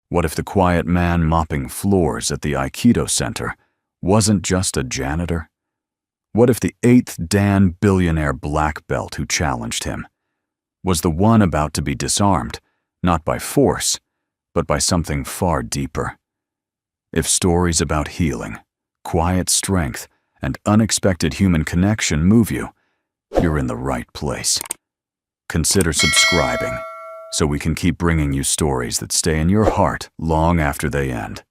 What if the quiet man mopping floors at the Aikido Center wasn't just a janitor? What if the 8th Dan billionaire black belt who challenged him was the one about to be disarmed, not by force, but by something far deeper? If stories about healing, quiet strength, and unexpected human connection move you, you're in the right place. Consider subscribing so we can keep bringing you stories that stay in your heart long after they end.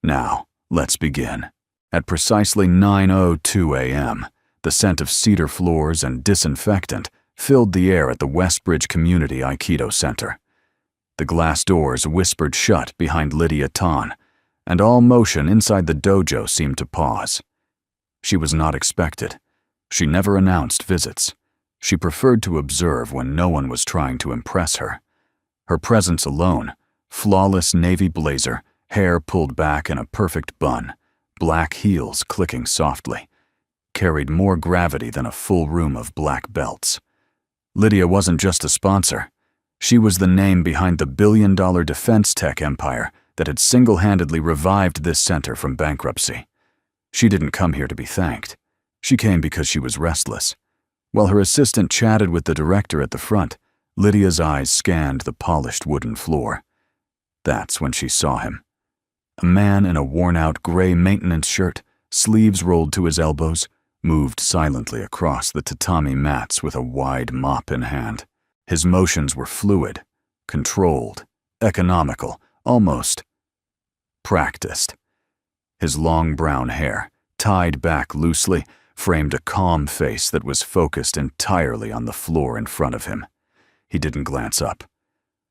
Now, let's begin. At precisely 9:02 a.m., the scent of cedar floors and disinfectant filled the air at the Westbridge Community Aikido Center. The glass doors whispered shut behind Lydia Tan, and all motion inside the dojo seemed to pause. She was not expected. She never announced visits. She preferred to observe when no one was trying to impress her. Her presence alone, flawless navy blazer, hair pulled back in a perfect bun, black heels clicking softly, carried more gravity than a full room of black belts. Lydia wasn't just a sponsor. She was the name behind the billion-dollar defense tech empire that had single-handedly revived this center from bankruptcy. She didn't come here to be thanked. She came because she was restless. While her assistant chatted with the director at the front, Lydia's eyes scanned the polished wooden floor. That's when she saw him. A man in a worn-out gray maintenance shirt, sleeves rolled to his elbows, moved silently across the tatami mats with a wide mop in hand. His motions were fluid, controlled, economical, almost practiced. His long brown hair, tied back loosely, framed a calm face that was focused entirely on the floor in front of him. He didn't glance up,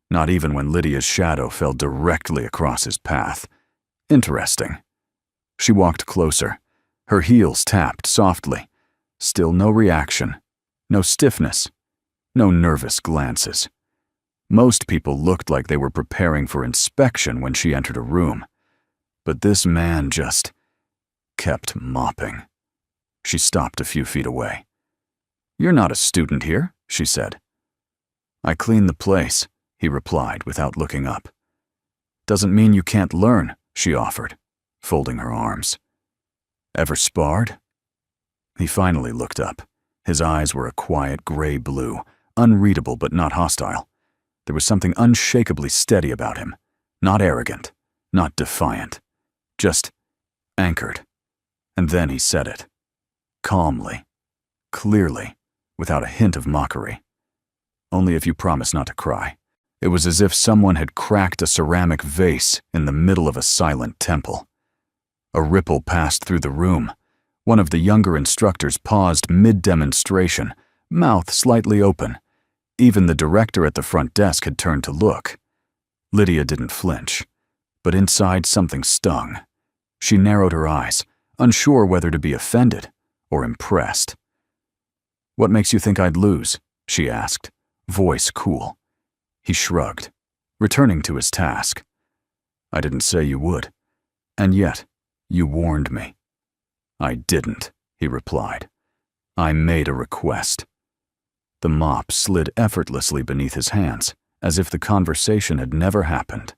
not even when Lydia's shadow fell directly across his path. Interesting. She walked closer. Her heels tapped softly. Still no reaction, no stiffness, no nervous glances. Most people looked like they were preparing for inspection when she entered a room, but this man just kept mopping. She stopped a few feet away. "You're not a student here," she said. "I clean the place," he replied without looking up. "Doesn't mean you can't learn," she offered, folding her arms. "Ever sparred?" He finally looked up. His eyes were a quiet gray blue, unreadable but not hostile. There was something unshakably steady about him, not arrogant, not defiant, just anchored. And then he said it. Calmly, clearly, without a hint of mockery. "Only if you promise not to cry." It was as if someone had cracked a ceramic vase in the middle of a silent temple. A ripple passed through the room. One of the younger instructors paused mid-demonstration, mouth slightly open. Even the director at the front desk had turned to look. Lydia didn't flinch, but inside something stung. She narrowed her eyes, unsure whether to be offended or impressed. "What makes you think I'd lose?" she asked, voice cool. He shrugged, returning to his task. "I didn't say you would, and yet you warned me." "I didn't," he replied. "I made a request." The mop slid effortlessly beneath his hands, as if the conversation had never happened.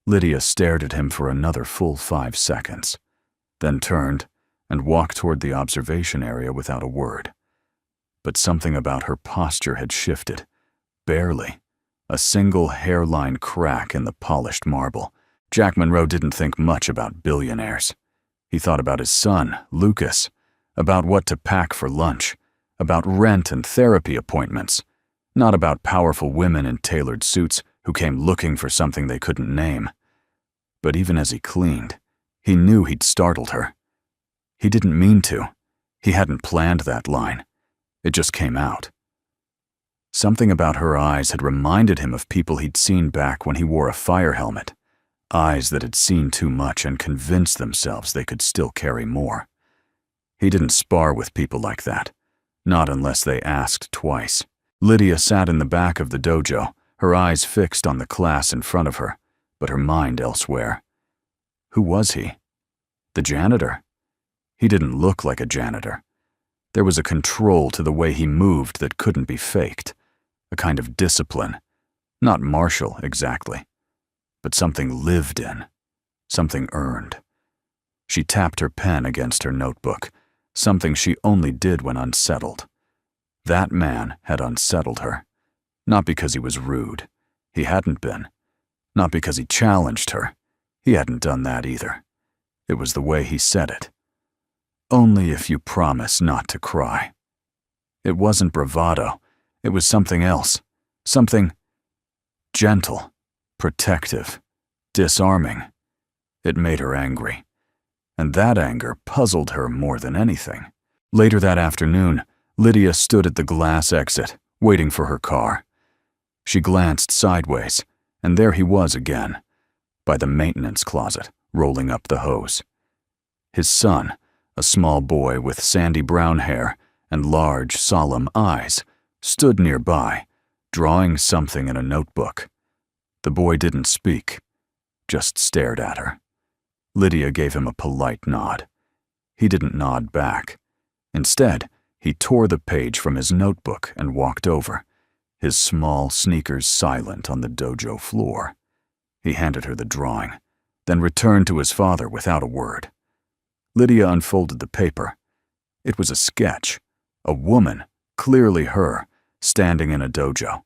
Lydia stared at him for another full 5 seconds, then turned and walked toward the observation area without a word. But something about her posture had shifted, barely, a single hairline crack in the polished marble. Jack Monroe didn't think much about billionaires. He thought about his son, Lucas, about what to pack for lunch, about rent and therapy appointments, not about powerful women in tailored suits who came looking for something they couldn't name. But even as he cleaned, he knew he'd startled her. He didn't mean to. He hadn't planned that line. It just came out. Something about her eyes had reminded him of people he'd seen back when he wore a fire helmet. Eyes that had seen too much and convinced themselves they could still carry more. He didn't spar with people like that, not unless they asked twice. Lydia sat in the back of the dojo, her eyes fixed on the class in front of her, but her mind elsewhere. Who was he? The janitor? He didn't look like a janitor. There was a control to the way he moved that couldn't be faked, a kind of discipline. Not martial, exactly, but something lived in, something earned. She tapped her pen against her notebook, something she only did when unsettled. That man had unsettled her, not because he was rude. He hadn't been. Not because he challenged her. He hadn't done that either. It was the way he said it. Only if you promise not to cry. It wasn't bravado. It was something else. Something gentle, protective, disarming. It made her angry. And that anger puzzled her more than anything. Later that afternoon, Lydia stood at the glass exit, waiting for her car. She glanced sideways, and there he was again, by the maintenance closet, rolling up the hose. His son, a small boy with sandy brown hair and large, solemn eyes, stood nearby, drawing something in a notebook. The boy didn't speak, just stared at her. Lydia gave him a polite nod. He didn't nod back. Instead, he tore the page from his notebook and walked over, his small sneakers silent on the dojo floor. He handed her the drawing, then returned to his father without a word. Lydia unfolded the paper. It was a sketch, a woman, clearly her, standing in a dojo,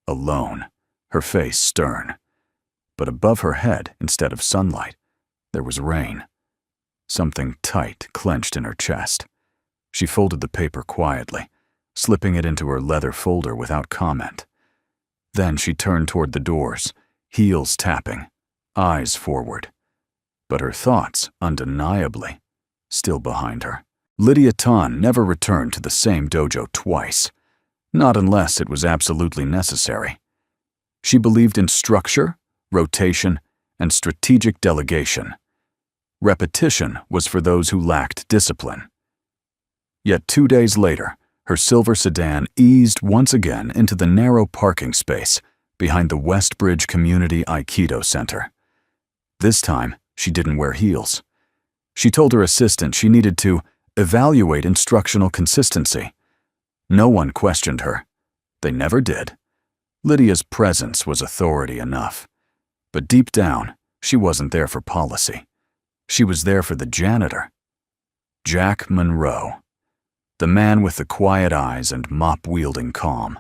alone, her face stern. But above her head, instead of sunlight, there was rain. Something tight clenched in her chest. She folded the paper quietly, slipping it into her leather folder without comment. Then she turned toward the doors, heels tapping, eyes forward. But her thoughts, undeniably, still behind her. Lydia Tan never returned to the same dojo twice, not unless it was absolutely necessary. She believed in structure, rotation, and strategic delegation. Repetition was for those who lacked discipline. Yet 2 days later, her silver sedan eased once again into the narrow parking space behind the Westbridge Community Aikido Center. This time, she didn't wear heels. She told her assistant she needed to evaluate instructional consistency. No one questioned her. They never did. Lydia's presence was authority enough. But deep down, she wasn't there for policy. She was there for the janitor. Jack Monroe. The man with the quiet eyes and mop-wielding calm.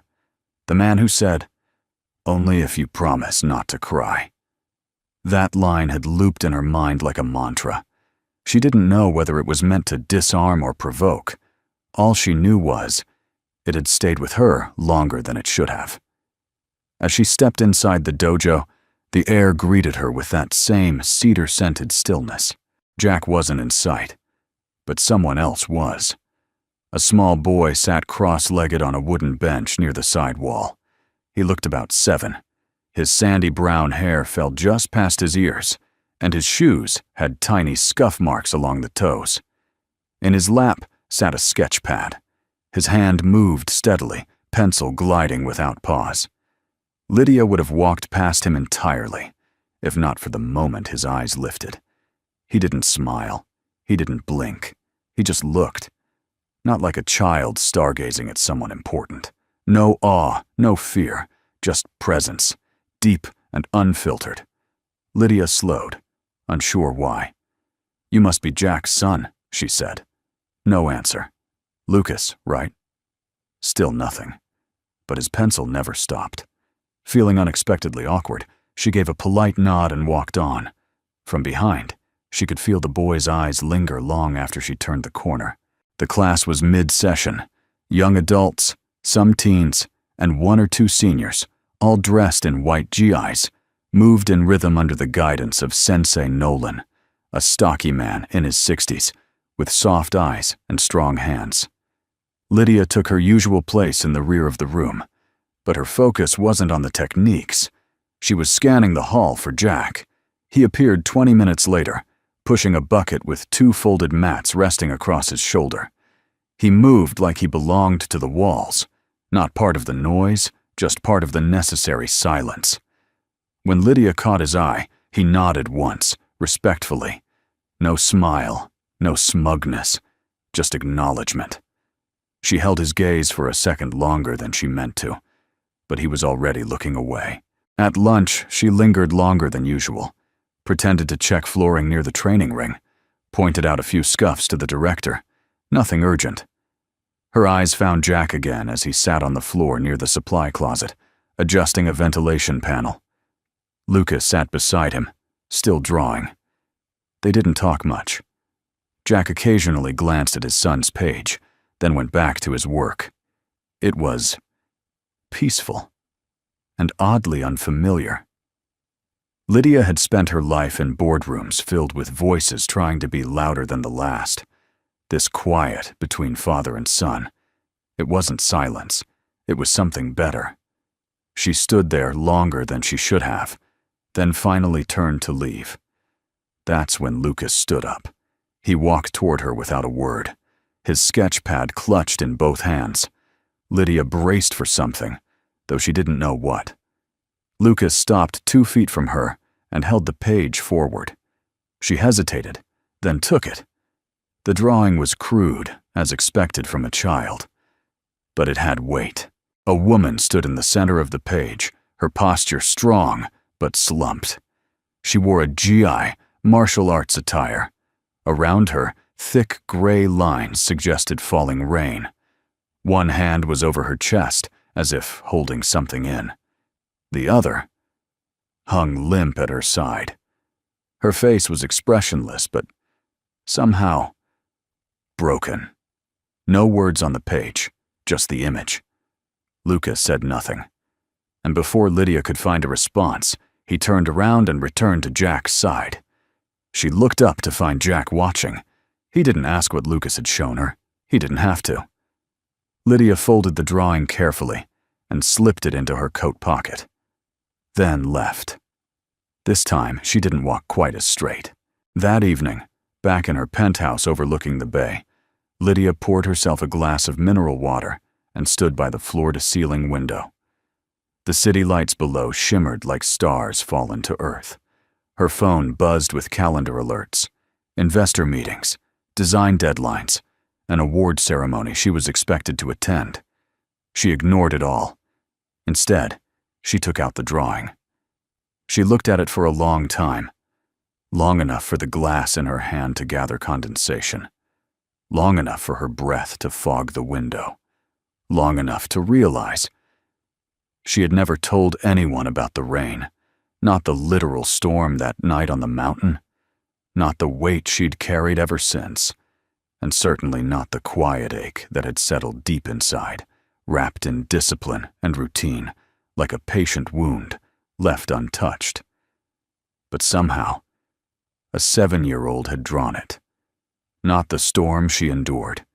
The man who said, "Only if you promise not to cry." That line had looped in her mind like a mantra. She didn't know whether it was meant to disarm or provoke. All she knew was, it had stayed with her longer than it should have. As she stepped inside the dojo, the air greeted her with that same cedar-scented stillness. Jack wasn't in sight, but someone else was. A small boy sat cross-legged on a wooden bench near the side wall. He looked about 7. His sandy brown hair fell just past his ears, and his shoes had tiny scuff marks along the toes. In his lap sat a sketch pad. His hand moved steadily, pencil gliding without pause. Lydia would have walked past him entirely, if not for the moment his eyes lifted. He didn't smile. He didn't blink. He just looked. Not like a child stargazing at someone important. No awe, no fear, just presence, deep and unfiltered. Lydia slowed, unsure why. "You must be Jack's son," she said. No answer. "Lucas, right?" Still nothing. But his pencil never stopped. Feeling unexpectedly awkward, she gave a polite nod and walked on. From behind, she could feel the boy's eyes linger long after she turned the corner. The class was mid-session. Young adults, some teens, and 1 or 2 seniors, all dressed in white GIs, moved in rhythm under the guidance of Sensei Nolan, a stocky man in his 60s, with soft eyes and strong hands. Lydia took her usual place in the rear of the room, but her focus wasn't on the techniques. She was scanning the hall for Jack. He appeared 20 minutes later, pushing a bucket with 2 folded mats resting across his shoulder. He moved like he belonged to the walls, not part of the noise, just part of the necessary silence. When Lydia caught his eye, he nodded once, respectfully. No smile, no smugness, just acknowledgement. She held his gaze for a second longer than she meant to, but he was already looking away. At lunch, she lingered longer than usual, pretended to check flooring near the training ring, pointed out a few scuffs to the director. Nothing urgent. Her eyes found Jack again as he sat on the floor near the supply closet, adjusting a ventilation panel. Lucas sat beside him, still drawing. They didn't talk much. Jack occasionally glanced at his son's page, then went back to his work. It was peaceful and oddly unfamiliar. Lydia had spent her life in boardrooms filled with voices trying to be louder than the last. This quiet between father and son. It wasn't silence. It was something better. She stood there longer than she should have, then finally turned to leave. That's when Lucas stood up. He walked toward her without a word, his sketch pad clutched in both hands. Lydia braced for something, though she didn't know what. Lucas stopped 2 feet from her and held the page forward. She hesitated, then took it. The drawing was crude, as expected from a child. But it had weight. A woman stood in the center of the page, her posture strong, but slumped. She wore a GI, martial arts attire. Around her, thick gray lines suggested falling rain. One hand was over her chest, as if holding something in. The other hung limp at her side. Her face was expressionless, but somehow broken. No words on the page, just the image. Lucas said nothing. And before Lydia could find a response, he turned around and returned to Jack's side. She looked up to find Jack watching. He didn't ask what Lucas had shown her. He didn't have to. Lydia folded the drawing carefully and slipped it into her coat pocket, then left. This time, she didn't walk quite as straight. That evening, back in her penthouse overlooking the bay, Lydia poured herself a glass of mineral water and stood by the floor-to-ceiling window. The city lights below shimmered like stars fallen to earth. Her phone buzzed with calendar alerts, investor meetings, design deadlines, an award ceremony she was expected to attend. She ignored it all. Instead, she took out the drawing. She looked at it for a long time, long enough for the glass in her hand to gather condensation, long enough for her breath to fog the window, long enough to realize she had never told anyone about the rain, not the literal storm that night on the mountain, not the weight she'd carried ever since, and certainly not the quiet ache that had settled deep inside, wrapped in discipline and routine, like a patient wound left untouched. But somehow, a 7-year-old had drawn it. Not the storm she endured,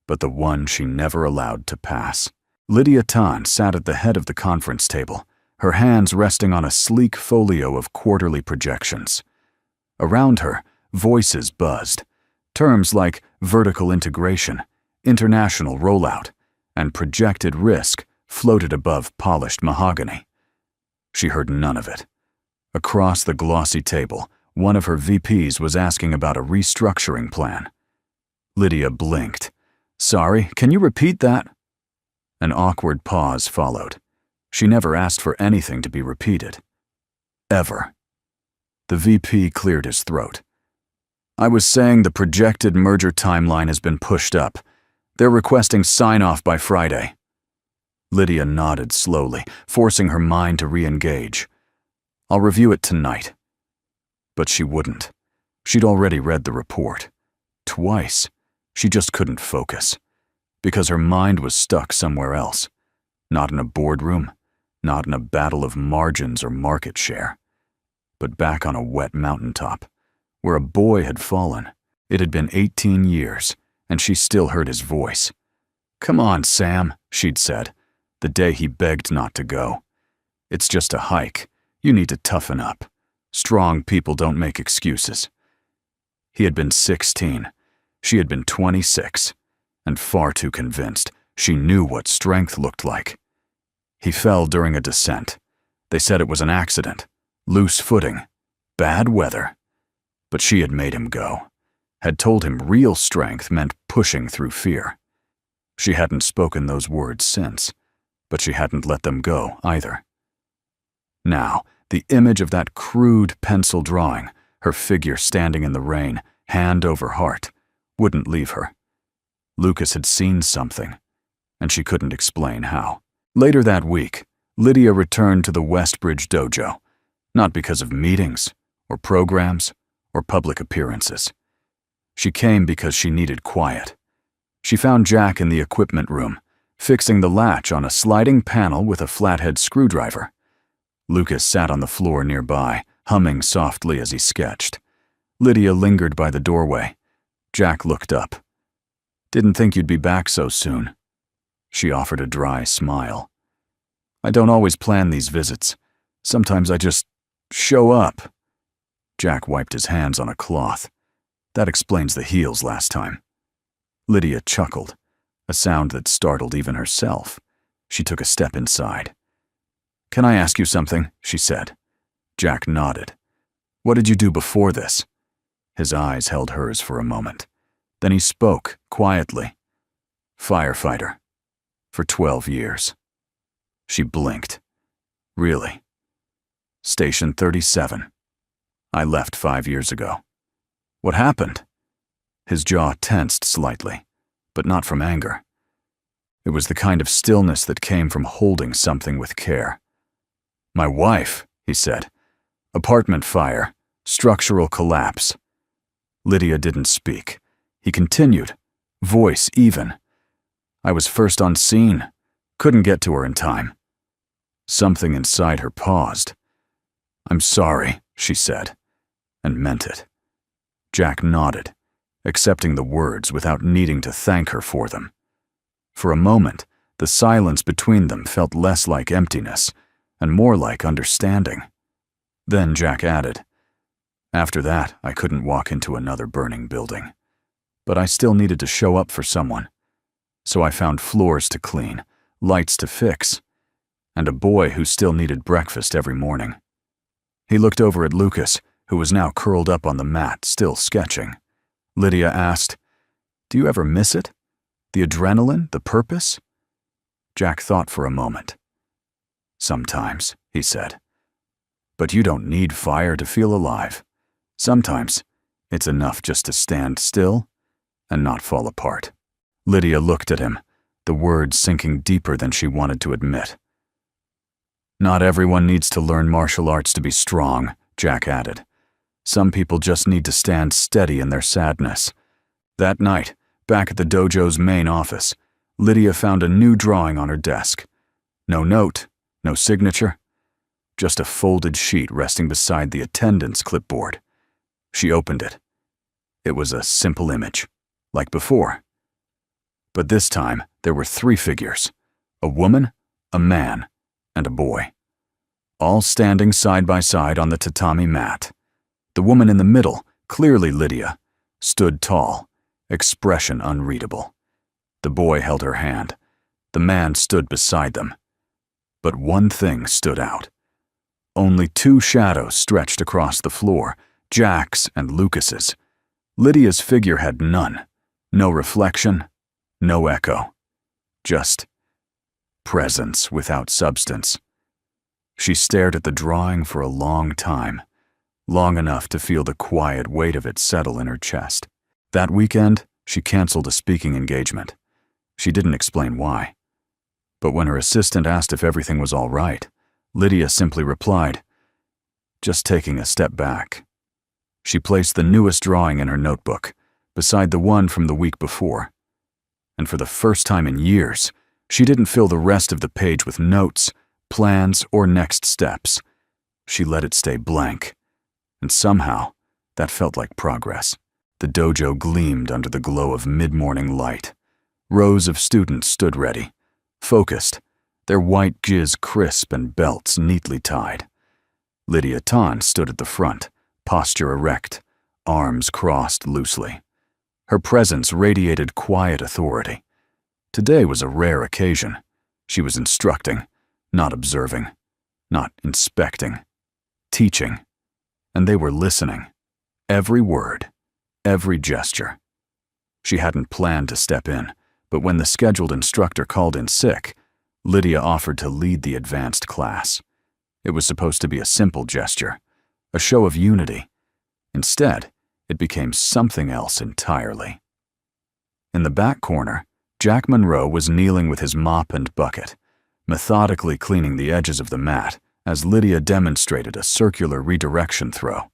but the one she never allowed to pass. Lydia Tan sat at the head of the conference table, her hands resting on a sleek folio of quarterly projections. Around her, voices buzzed. Terms like vertical integration, international rollout, and projected risk floated above polished mahogany. She heard none of it. Across the glossy table, one of her VPs was asking about a restructuring plan. Lydia blinked. "Sorry, can you repeat that?" An awkward pause followed. She never asked for anything to be repeated. Ever. The VP cleared his throat. "I was saying the projected merger timeline has been pushed up. They're requesting sign-off by Friday." Lydia nodded slowly, forcing her mind to re-engage. "I'll review it tonight." But she wouldn't. She'd already read the report. Twice. She just couldn't focus. Because her mind was stuck somewhere else. Not in a boardroom, not in a battle of margins or market share, but back on a wet mountaintop, where a boy had fallen. It had been 18 years, and she still heard his voice. "Come on, Sam," she'd said, the day he begged not to go. "It's just a hike. You need to toughen up. Strong people don't make excuses." He had been 16. She had been 26, and far too convinced she knew what strength looked like. He fell during a descent. They said it was an accident, loose footing, bad weather. But she had made him go, had told him real strength meant pushing through fear. She hadn't spoken those words since, but she hadn't let them go either. Now, the image of that crude pencil drawing, her figure standing in the rain, hand over heart, wouldn't leave her. Lucas had seen something, and she couldn't explain how. Later that week, Lydia returned to the Westbridge dojo, not because of meetings, or programs, or public appearances. She came because she needed quiet. She found Jack in the equipment room, fixing the latch on a sliding panel with a flathead screwdriver. Lucas sat on the floor nearby, humming softly as he sketched. Lydia lingered by the doorway. Jack looked up. "Didn't think you'd be back so soon." She offered a dry smile. "I don't always plan these visits. Sometimes I just show up." Jack wiped his hands on a cloth. "That explains the heels last time." Lydia chuckled, a sound that startled even herself. She took a step inside. "Can I ask you something?" she said. Jack nodded. "What did you do before this?" His eyes held hers for a moment. Then he spoke, quietly. "Firefighter. For 12 years. She blinked. "Really?" "Station 37. I left 5 years ago." "What happened?" His jaw tensed slightly, but not from anger. It was the kind of stillness that came from holding something with care. "My wife," he said. "Apartment fire. Structural collapse." Lydia didn't speak. He continued, voice even. "I was first on scene. Couldn't get to her in time." Something inside her paused. "I'm sorry," she said, and meant it. Jack nodded, accepting the words without needing to thank her for them. For a moment, the silence between them felt less like emptiness and more like understanding. Then Jack added, "After that, I couldn't walk into another burning building. But I still needed to show up for someone. So I found floors to clean, lights to fix, and a boy who still needed breakfast every morning." He looked over at Lucas, who was now curled up on the mat, still sketching. Lydia asked, "Do you ever miss it? The adrenaline, the purpose?" Jack thought for a moment. "Sometimes," he said. "But you don't need fire to feel alive. Sometimes it's enough just to stand still and not fall apart." Lydia looked at him, the words sinking deeper than she wanted to admit. "Not everyone needs to learn martial arts to be strong," Jack added. "Some people just need to stand steady in their sadness." That night, back at the dojo's main office, Lydia found a new drawing on her desk. No note, no signature, just a folded sheet resting beside the attendance clipboard. She opened it. It was a simple image, like before. But this time, there were 3 figures: a woman, a man, and a boy, all standing side by side on the tatami mat. The woman in the middle, clearly Lydia, stood tall, expression unreadable. The boy held her hand. The man stood beside them. But one thing stood out. Only 2 shadows stretched across the floor, Jack's and Lucas's. Lydia's figure had none. No reflection, no echo. Just presence without substance. She stared at the drawing for a long time, long enough to feel the quiet weight of it settle in her chest. That weekend, she canceled a speaking engagement. She didn't explain why. But when her assistant asked if everything was all right, Lydia simply replied, "Just taking a step back." She placed the newest drawing in her notebook, beside the one from the week before. And for the first time in years, she didn't fill the rest of the page with notes, plans, or next steps. She let it stay blank. And somehow, that felt like progress. The dojo gleamed under the glow of mid-morning light. Rows of students stood ready, focused, their white jizz crisp and belts neatly tied. Lydia Tan stood at the front, posture erect, arms crossed loosely. Her presence radiated quiet authority. Today was a rare occasion. She was instructing, not observing, not inspecting, teaching. And they were listening. Every word, every gesture. She hadn't planned to step in, but when the scheduled instructor called in sick, Lydia offered to lead the advanced class. It was supposed to be a simple gesture, a show of unity. Instead, it became something else entirely. In the back corner, Jack Monroe was kneeling with his mop and bucket, methodically cleaning the edges of the mat as Lydia demonstrated a circular redirection throw.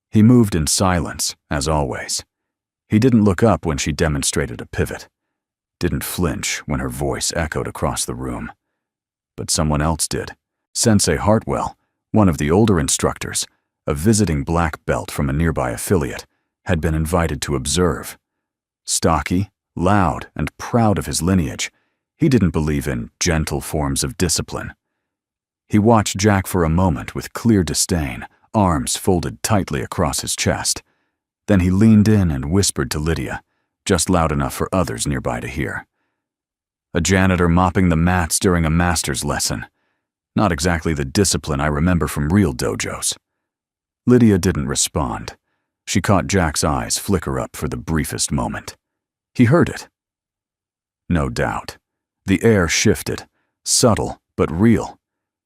He moved in silence, as always. He didn't look up when she demonstrated a pivot, didn't flinch when her voice echoed across the room. But someone else did. Sensei Hartwell, one of the older instructors, a visiting black belt from a nearby affiliate, had been invited to observe. Stocky, loud, and proud of his lineage, he didn't believe in gentle forms of discipline. He watched Jack for a moment with clear disdain, arms folded tightly across his chest. Then he leaned in and whispered to Lydia, just loud enough for others nearby to hear. A janitor mopping the mats during a master's lesson. Not exactly the discipline I remember from real dojos. Lydia didn't respond. She caught Jack's eyes flicker up for the briefest moment. He heard it. No doubt. The air shifted, subtle but real.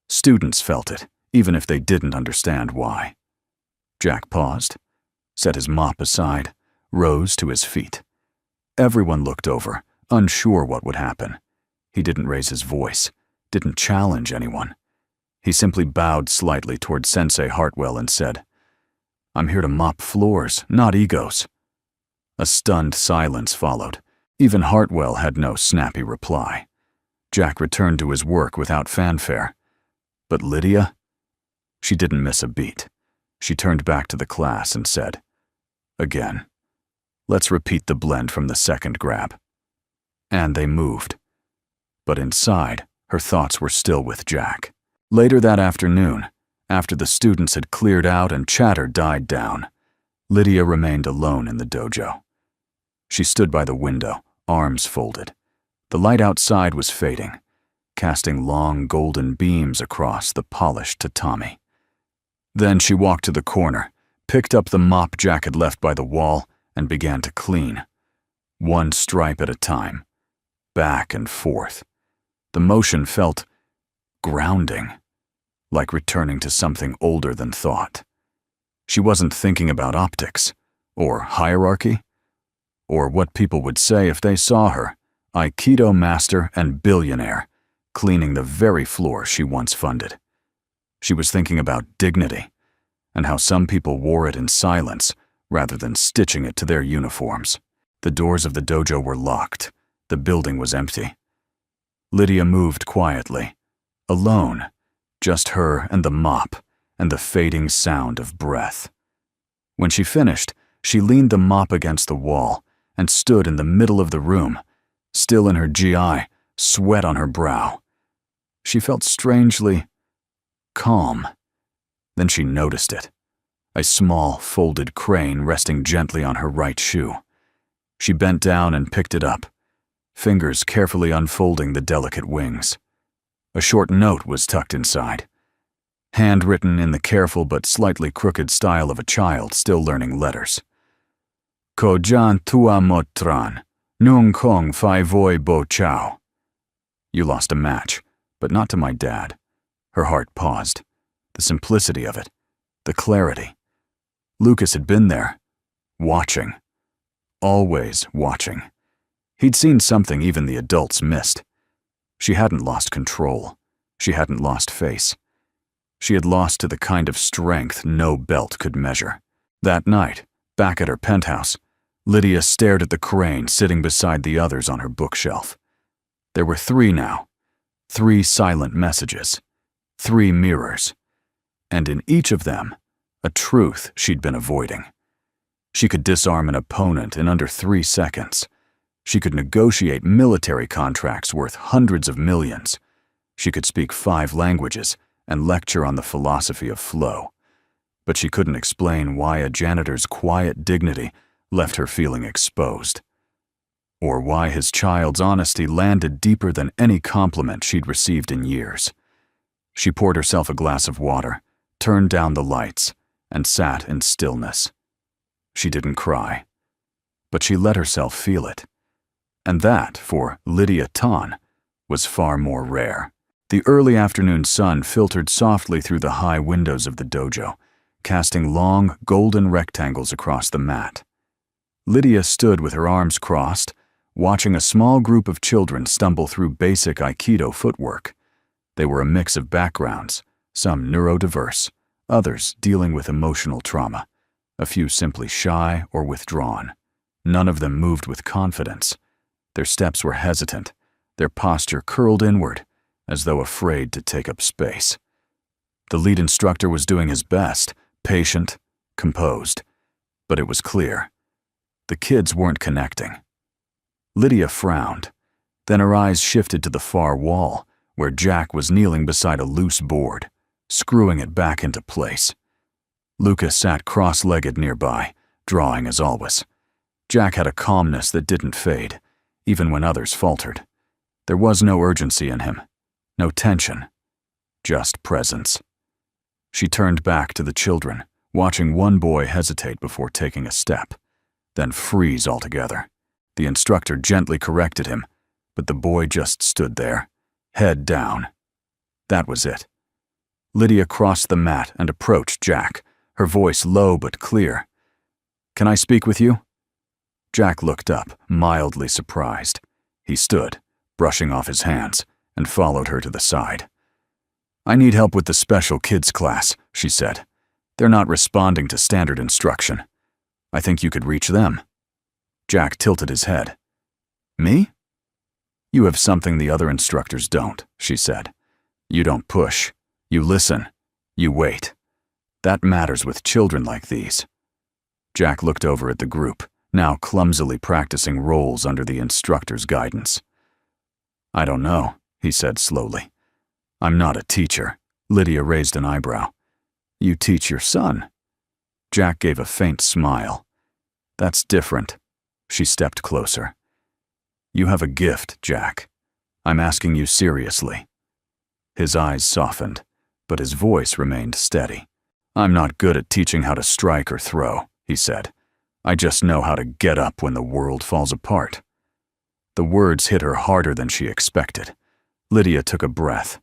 Students felt it, even if they didn't understand why. Jack paused, set his mop aside, rose to his feet. Everyone looked over, unsure what would happen. He didn't raise his voice, didn't challenge anyone. He simply bowed slightly toward Sensei Hartwell and said, "I'm here to mop floors, not egos." A stunned silence followed. Even Hartwell had no snappy reply. Jack returned to his work without fanfare. But Lydia? She didn't miss a beat. She turned back to the class and said, "Again, let's repeat the blend from the second grab." And they moved. But inside, her thoughts were still with Jack. Later that afternoon, after the students had cleared out and chatter died down, Lydia remained alone in the dojo. She stood by the window, arms folded. The light outside was fading, casting long golden beams across the polished tatami. Then she walked to the corner, picked up the mop Jack had left by the wall, and began to clean. One stripe at a time, back and forth. The motion felt grounding, like returning to something older than thought. She wasn't thinking about optics, or hierarchy, or what people would say if they saw her, Aikido master and billionaire, cleaning the very floor she once funded. She was thinking about dignity, and how some people wore it in silence rather than stitching it to their uniforms. The doors of the dojo were locked. The building was empty. Lydia moved quietly, alone, just her and the mop, and the fading sound of breath. When she finished, she leaned the mop against the wall and stood in the middle of the room, still in her GI, sweat on her brow. She felt strangely calm. Then she noticed it, a small, folded crane resting gently on her right shoe. She bent down and picked it up, fingers carefully unfolding the delicate wings. A short note was tucked inside, handwritten in the careful but slightly crooked style of a child still learning letters. Ko jan tua motran, nung kong fai voi bo chao. You lost a match, but not to my dad. Her heart paused. The simplicity of it, the clarity. Lucas had been there, watching, always watching. He'd seen something even the adults missed. She hadn't lost control. She hadn't lost face. She had lost to the kind of strength no belt could measure. That night, back at her penthouse, Lydia stared at the crane sitting beside the others on her bookshelf. There were 3 now. 3 silent messages. 3 mirrors. And in each of them, a truth she'd been avoiding. She could disarm an opponent in under 3 seconds. She could negotiate military contracts worth hundreds of millions. She could speak 5 languages and lecture on the philosophy of flow. But she couldn't explain why a janitor's quiet dignity left her feeling exposed, or why his child's honesty landed deeper than any compliment she'd received in years. She poured herself a glass of water, turned down the lights, and sat in stillness. She didn't cry, but she let herself feel it. And that, for Lydia Tan, was far more rare. The early afternoon sun filtered softly through the high windows of the dojo, casting long, golden rectangles across the mat. Lydia stood with her arms crossed, watching a small group of children stumble through basic Aikido footwork. They were a mix of backgrounds, some neurodiverse, others dealing with emotional trauma, a few simply shy or withdrawn. None of them moved with confidence. Their steps were hesitant, their posture curled inward, as though afraid to take up space. The lead instructor was doing his best, patient, composed, but it was clear. The kids weren't connecting. Lydia frowned. Then her eyes shifted to the far wall, where Jack was kneeling beside a loose board, screwing it back into place. Lucas sat cross-legged nearby, drawing as always. Jack had a calmness that didn't fade, even when others faltered. There was no urgency in him, no tension, just presence. She turned back to the children, watching one boy hesitate before taking a step, then freeze altogether. The instructor gently corrected him, but the boy just stood there, head down. That was it. Lydia crossed the mat and approached Jack, her voice low but clear. "Can I speak with you?" Jack looked up, mildly surprised. He stood, brushing off his hands, and followed her to the side. "I need help with the special kids class," she said. "They're not responding to standard instruction. I think you could reach them." Jack tilted his head. "Me?" "You have something the other instructors don't," she said. "You don't push. You listen. You wait. That matters with children like these." Jack looked over at the group, now clumsily practicing roles under the instructor's guidance. "I don't know," he said slowly. "I'm not a teacher." Lydia raised an eyebrow. "You teach your son." Jack gave a faint smile. "That's different." She stepped closer. "You have a gift, Jack. I'm asking you seriously." His eyes softened, but his voice remained steady. "I'm not good at teaching how to strike or throw," he said. "I just know how to get up when the world falls apart." The words hit her harder than she expected. Lydia took a breath.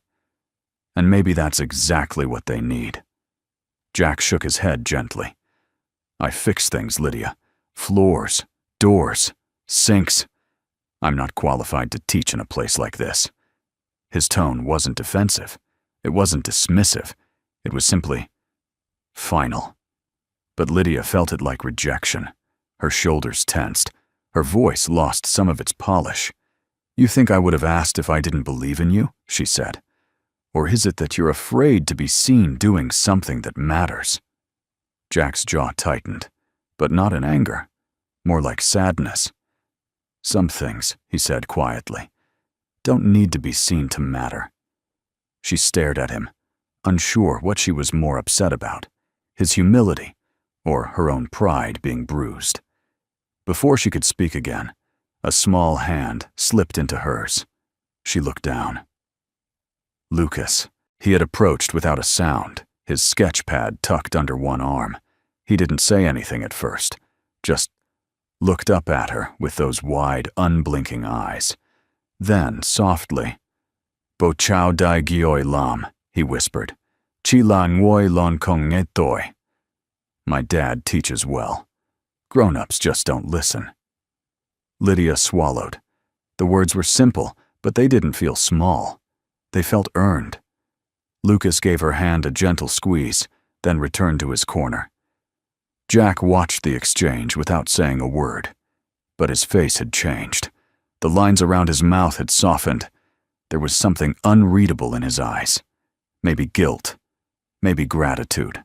"And maybe that's exactly what they need." Jack shook his head gently. "I fix things, Lydia. Floors, doors, sinks. I'm not qualified to teach in a place like this." His tone wasn't defensive. It wasn't dismissive. It was simply final. But Lydia felt it like rejection. Her shoulders tensed. Her voice lost some of its polish. "You think I would have asked if I didn't believe in you?" she said. "Or is it that you're afraid to be seen doing something that matters?" Jack's jaw tightened, but not in anger, more like sadness. "Some things," he said quietly, "don't need to be seen to matter." She stared at him, unsure what she was more upset about, his humility or her own pride being bruised. Before she could speak again, a small hand slipped into hers. She looked down. Lucas. He had approached without a sound, his sketch pad tucked under one arm. He didn't say anything at first, just looked up at her with those wide, unblinking eyes. Then, softly, "Bo chao dai gioi lam," he whispered. "Chi la ngoi lon kong etoi." My dad teaches well. Grown-ups just don't listen. Lydia swallowed. The words were simple, but they didn't feel small. They felt earned. Lucas gave her hand a gentle squeeze, then returned to his corner. Jack watched the exchange without saying a word. But his face had changed. The lines around his mouth had softened. There was something unreadable in his eyes. Maybe guilt. Maybe gratitude.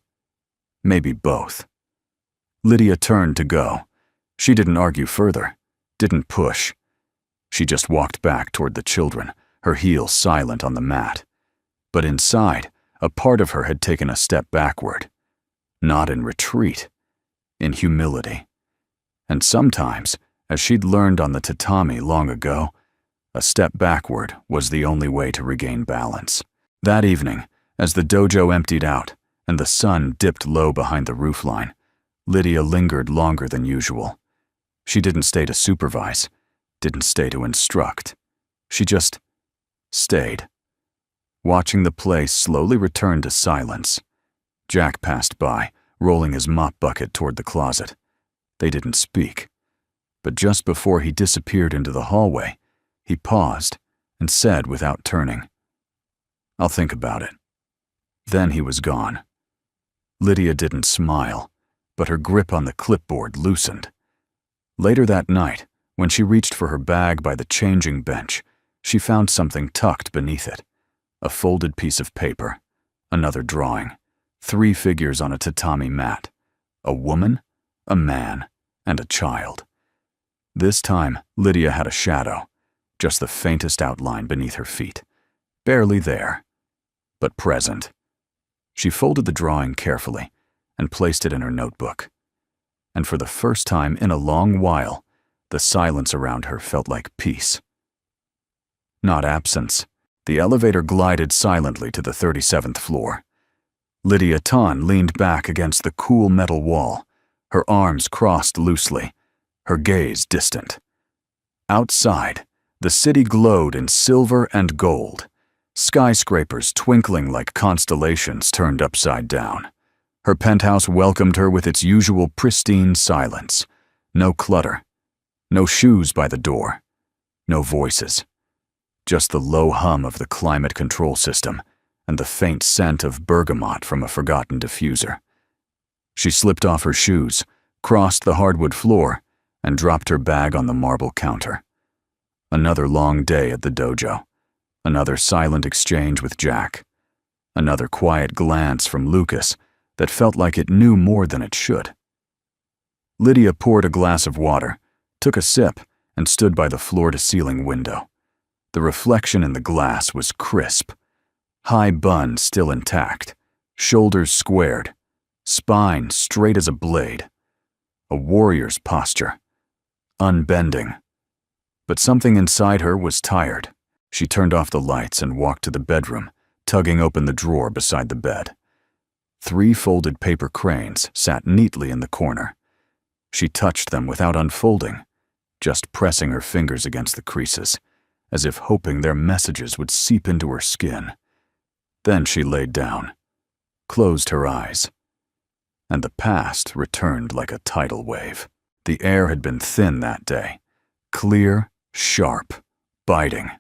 Maybe both. Lydia turned to go. She didn't argue further, didn't push. She just walked back toward the children, her heels silent on the mat. But inside, a part of her had taken a step backward. Not in retreat, in humility. And sometimes, as she'd learned on the tatami long ago, a step backward was the only way to regain balance. That evening, as the dojo emptied out and the sun dipped low behind the roofline, Lydia lingered longer than usual. She didn't stay to supervise, didn't stay to instruct. She just stayed. watching the place slowly return to silence. Jack passed by, rolling his mop bucket toward the closet. They didn't speak. But just before he disappeared into the hallway, he paused and said without turning, "I'll think about it." Then he was gone. Lydia didn't smile, but her grip on the clipboard loosened. Later that night, when she reached for her bag by the changing bench, she found something tucked beneath it. A folded piece of paper, another drawing, 3 figures on a tatami mat, a woman, a man, and a child. This time, Lydia had a shadow, just the faintest outline beneath her feet, barely there, but present. She folded the drawing carefully and placed it in her notebook. And for the first time in a long while, the silence around her felt like peace. Not absence. The elevator glided silently to the 37th floor. Lydia Tan leaned back against the cool metal wall, her arms crossed loosely, her gaze distant. Outside, the city glowed in silver and gold, skyscrapers twinkling like constellations turned upside down. Her penthouse welcomed her with its usual pristine silence. No clutter, no shoes by the door, no voices. Just the low hum of the climate control system and the faint scent of bergamot from a forgotten diffuser. She slipped off her shoes, crossed the hardwood floor, and dropped her bag on the marble counter. Another long day at the dojo. Another silent exchange with Jack. Another quiet glance from Lucas that felt like it knew more than it should. Lydia poured a glass of water, took a sip, and stood by the floor-to-ceiling window. The reflection in the glass was crisp. High bun still intact, shoulders squared, spine straight as a blade. A warrior's posture, unbending. But something inside her was tired. She turned off the lights and walked to the bedroom, tugging open the drawer beside the bed. 3 folded paper cranes sat neatly in the corner. She touched them without unfolding, just pressing her fingers against the creases, as if hoping their messages would seep into her skin. Then she laid down, closed her eyes, and the past returned like a tidal wave. The air had been thin that day, clear, sharp, biting.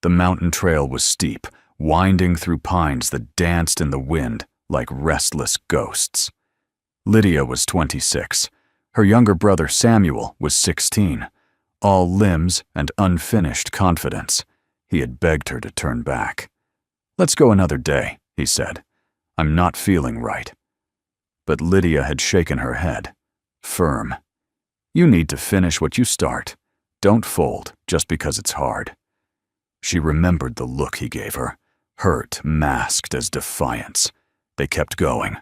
The mountain trail was steep, winding through pines that danced in the wind like restless ghosts. Lydia was 26. Her younger brother Samuel was 16. All limbs and unfinished confidence. He had begged her to turn back. "Let's go another day," he said. "I'm not feeling right." But Lydia had shaken her head, firm. "You need to finish what you start. Don't fold just because it's hard." She remembered the look he gave her, hurt masked as defiance. They kept going.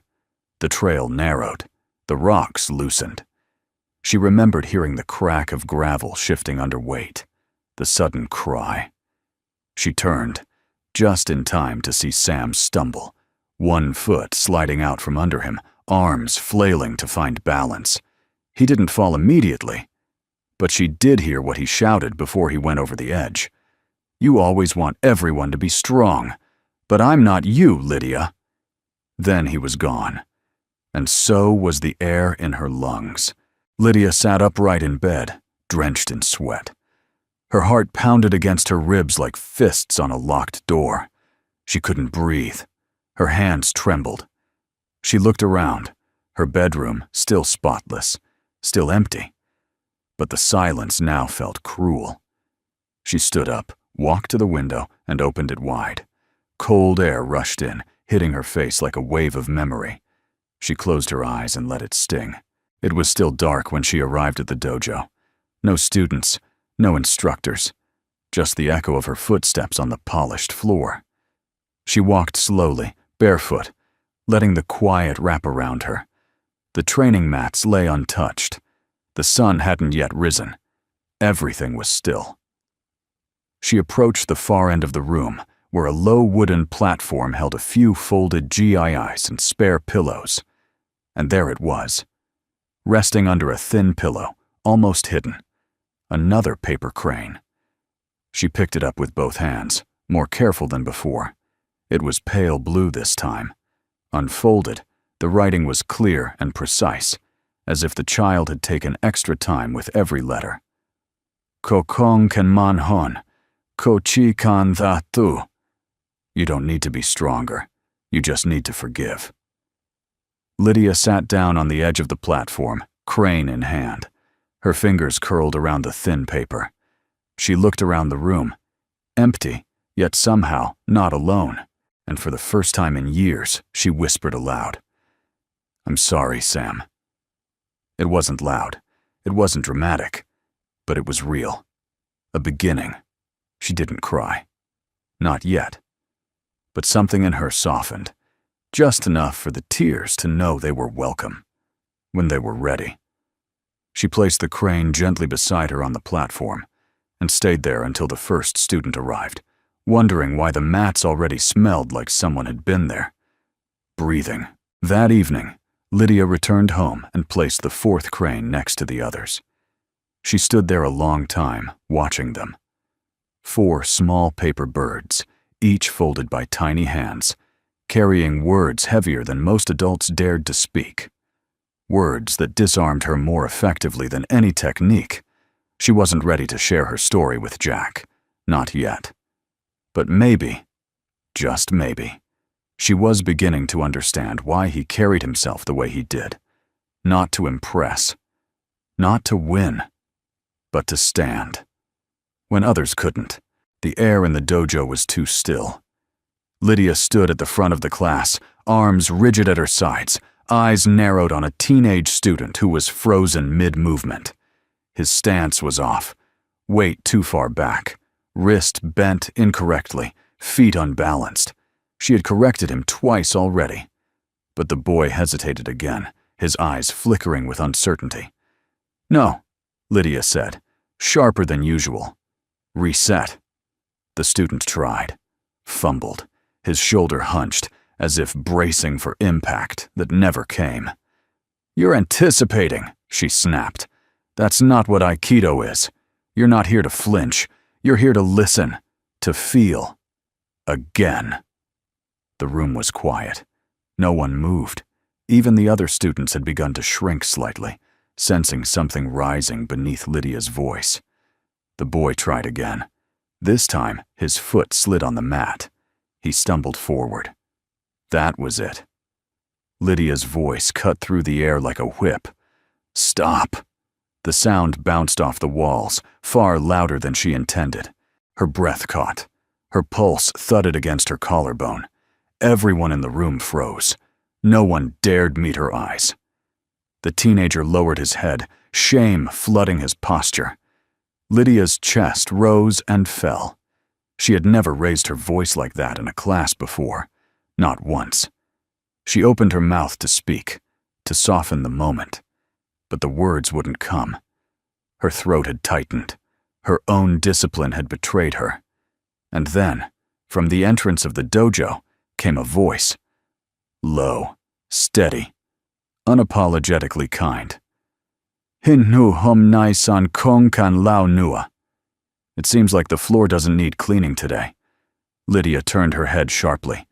The trail narrowed. The rocks loosened. She remembered hearing the crack of gravel shifting under weight, the sudden cry. She turned, just in time to see Sam stumble, one foot sliding out from under him, arms flailing to find balance. He didn't fall immediately, but she did hear what he shouted before he went over the edge. "You always want everyone to be strong, but I'm not you, Lydia." Then he was gone, and so was the air in her lungs. Lydia sat upright in bed, drenched in sweat. Her heart pounded against her ribs like fists on a locked door. She couldn't breathe. Her hands trembled. She looked around, her bedroom still spotless, still empty. But the silence now felt cruel. She stood up, walked to the window, and opened it wide. Cold air rushed in, hitting her face like a wave of memory. She closed her eyes and let it sting. It was still dark when she arrived at the dojo. No students, no instructors, just the echo of her footsteps on the polished floor. She walked slowly, barefoot, letting the quiet wrap around her. The training mats lay untouched. The sun hadn't yet risen. Everything was still. She approached the far end of the room, where a low wooden platform held a few folded GIs and spare pillows. And there it was, resting under a thin pillow, almost hidden. Another paper crane. She picked it up with both hands, more careful than before. It was pale blue this time. Unfolded, the writing was clear and precise, as if the child had taken extra time with every letter. Ko kong kan man hon, ko chi kan tha tu. You don't need to be stronger. You just need to forgive. Lydia sat down on the edge of the platform, crane in hand. Her fingers curled around the thin paper. She looked around the room, empty, yet somehow not alone, and for the first time in years, she whispered aloud, "I'm sorry, Sam." It wasn't loud. It wasn't dramatic, but it was real. A beginning. She didn't cry. Not yet. But something in her softened, just enough for the tears to know they were welcome, when they were ready. She placed the crane gently beside her on the platform and stayed there until the first student arrived, wondering why the mats already smelled like someone had been there. Breathing. That evening, Lydia returned home and placed the fourth crane next to the others. She stood there a long time, watching them. 4 small paper birds, each folded by tiny hands, carrying words heavier than most adults dared to speak. Words that disarmed her more effectively than any technique. She wasn't ready to share her story with Jack. Not yet. But maybe, just maybe, she was beginning to understand why he carried himself the way he did. Not to impress. Not to win. But to stand. When others couldn't, the air in the dojo was too still. Lydia stood at the front of the class, arms rigid at her sides, eyes narrowed on a teenage student who was frozen mid-movement. His stance was off, weight too far back, wrist bent incorrectly, feet unbalanced. She had corrected him twice already. But the boy hesitated again, his eyes flickering with uncertainty. "No," Lydia said, sharper than usual. "Reset." The student tried, fumbled, his shoulder hunched, as if bracing for impact that never came. "You're anticipating," she snapped. "That's not what Aikido is. You're not here to flinch. You're here to listen, to feel." Again. The room was quiet. No one moved. Even the other students had begun to shrink slightly, sensing something rising beneath Lydia's voice. The boy tried again. This time, his foot slid on the mat. He stumbled forward. That was it. Lydia's voice cut through the air like a whip. "Stop!" The sound bounced off the walls, far louder than she intended. Her breath caught. Her pulse thudded against her collarbone. Everyone in the room froze. No one dared meet her eyes. The teenager lowered his head, shame flooding his posture. Lydia's chest rose and fell. She had never raised her voice like that in a class before. Not once. She opened her mouth to speak, to soften the moment. But the words wouldn't come. Her throat had tightened. Her own discipline had betrayed her. And then, from the entrance of the dojo, came a voice. Low, steady, unapologetically kind. "Hinnu hom nai san kong kan lao nua." It seems like the floor doesn't need cleaning today. Lydia turned her head sharply.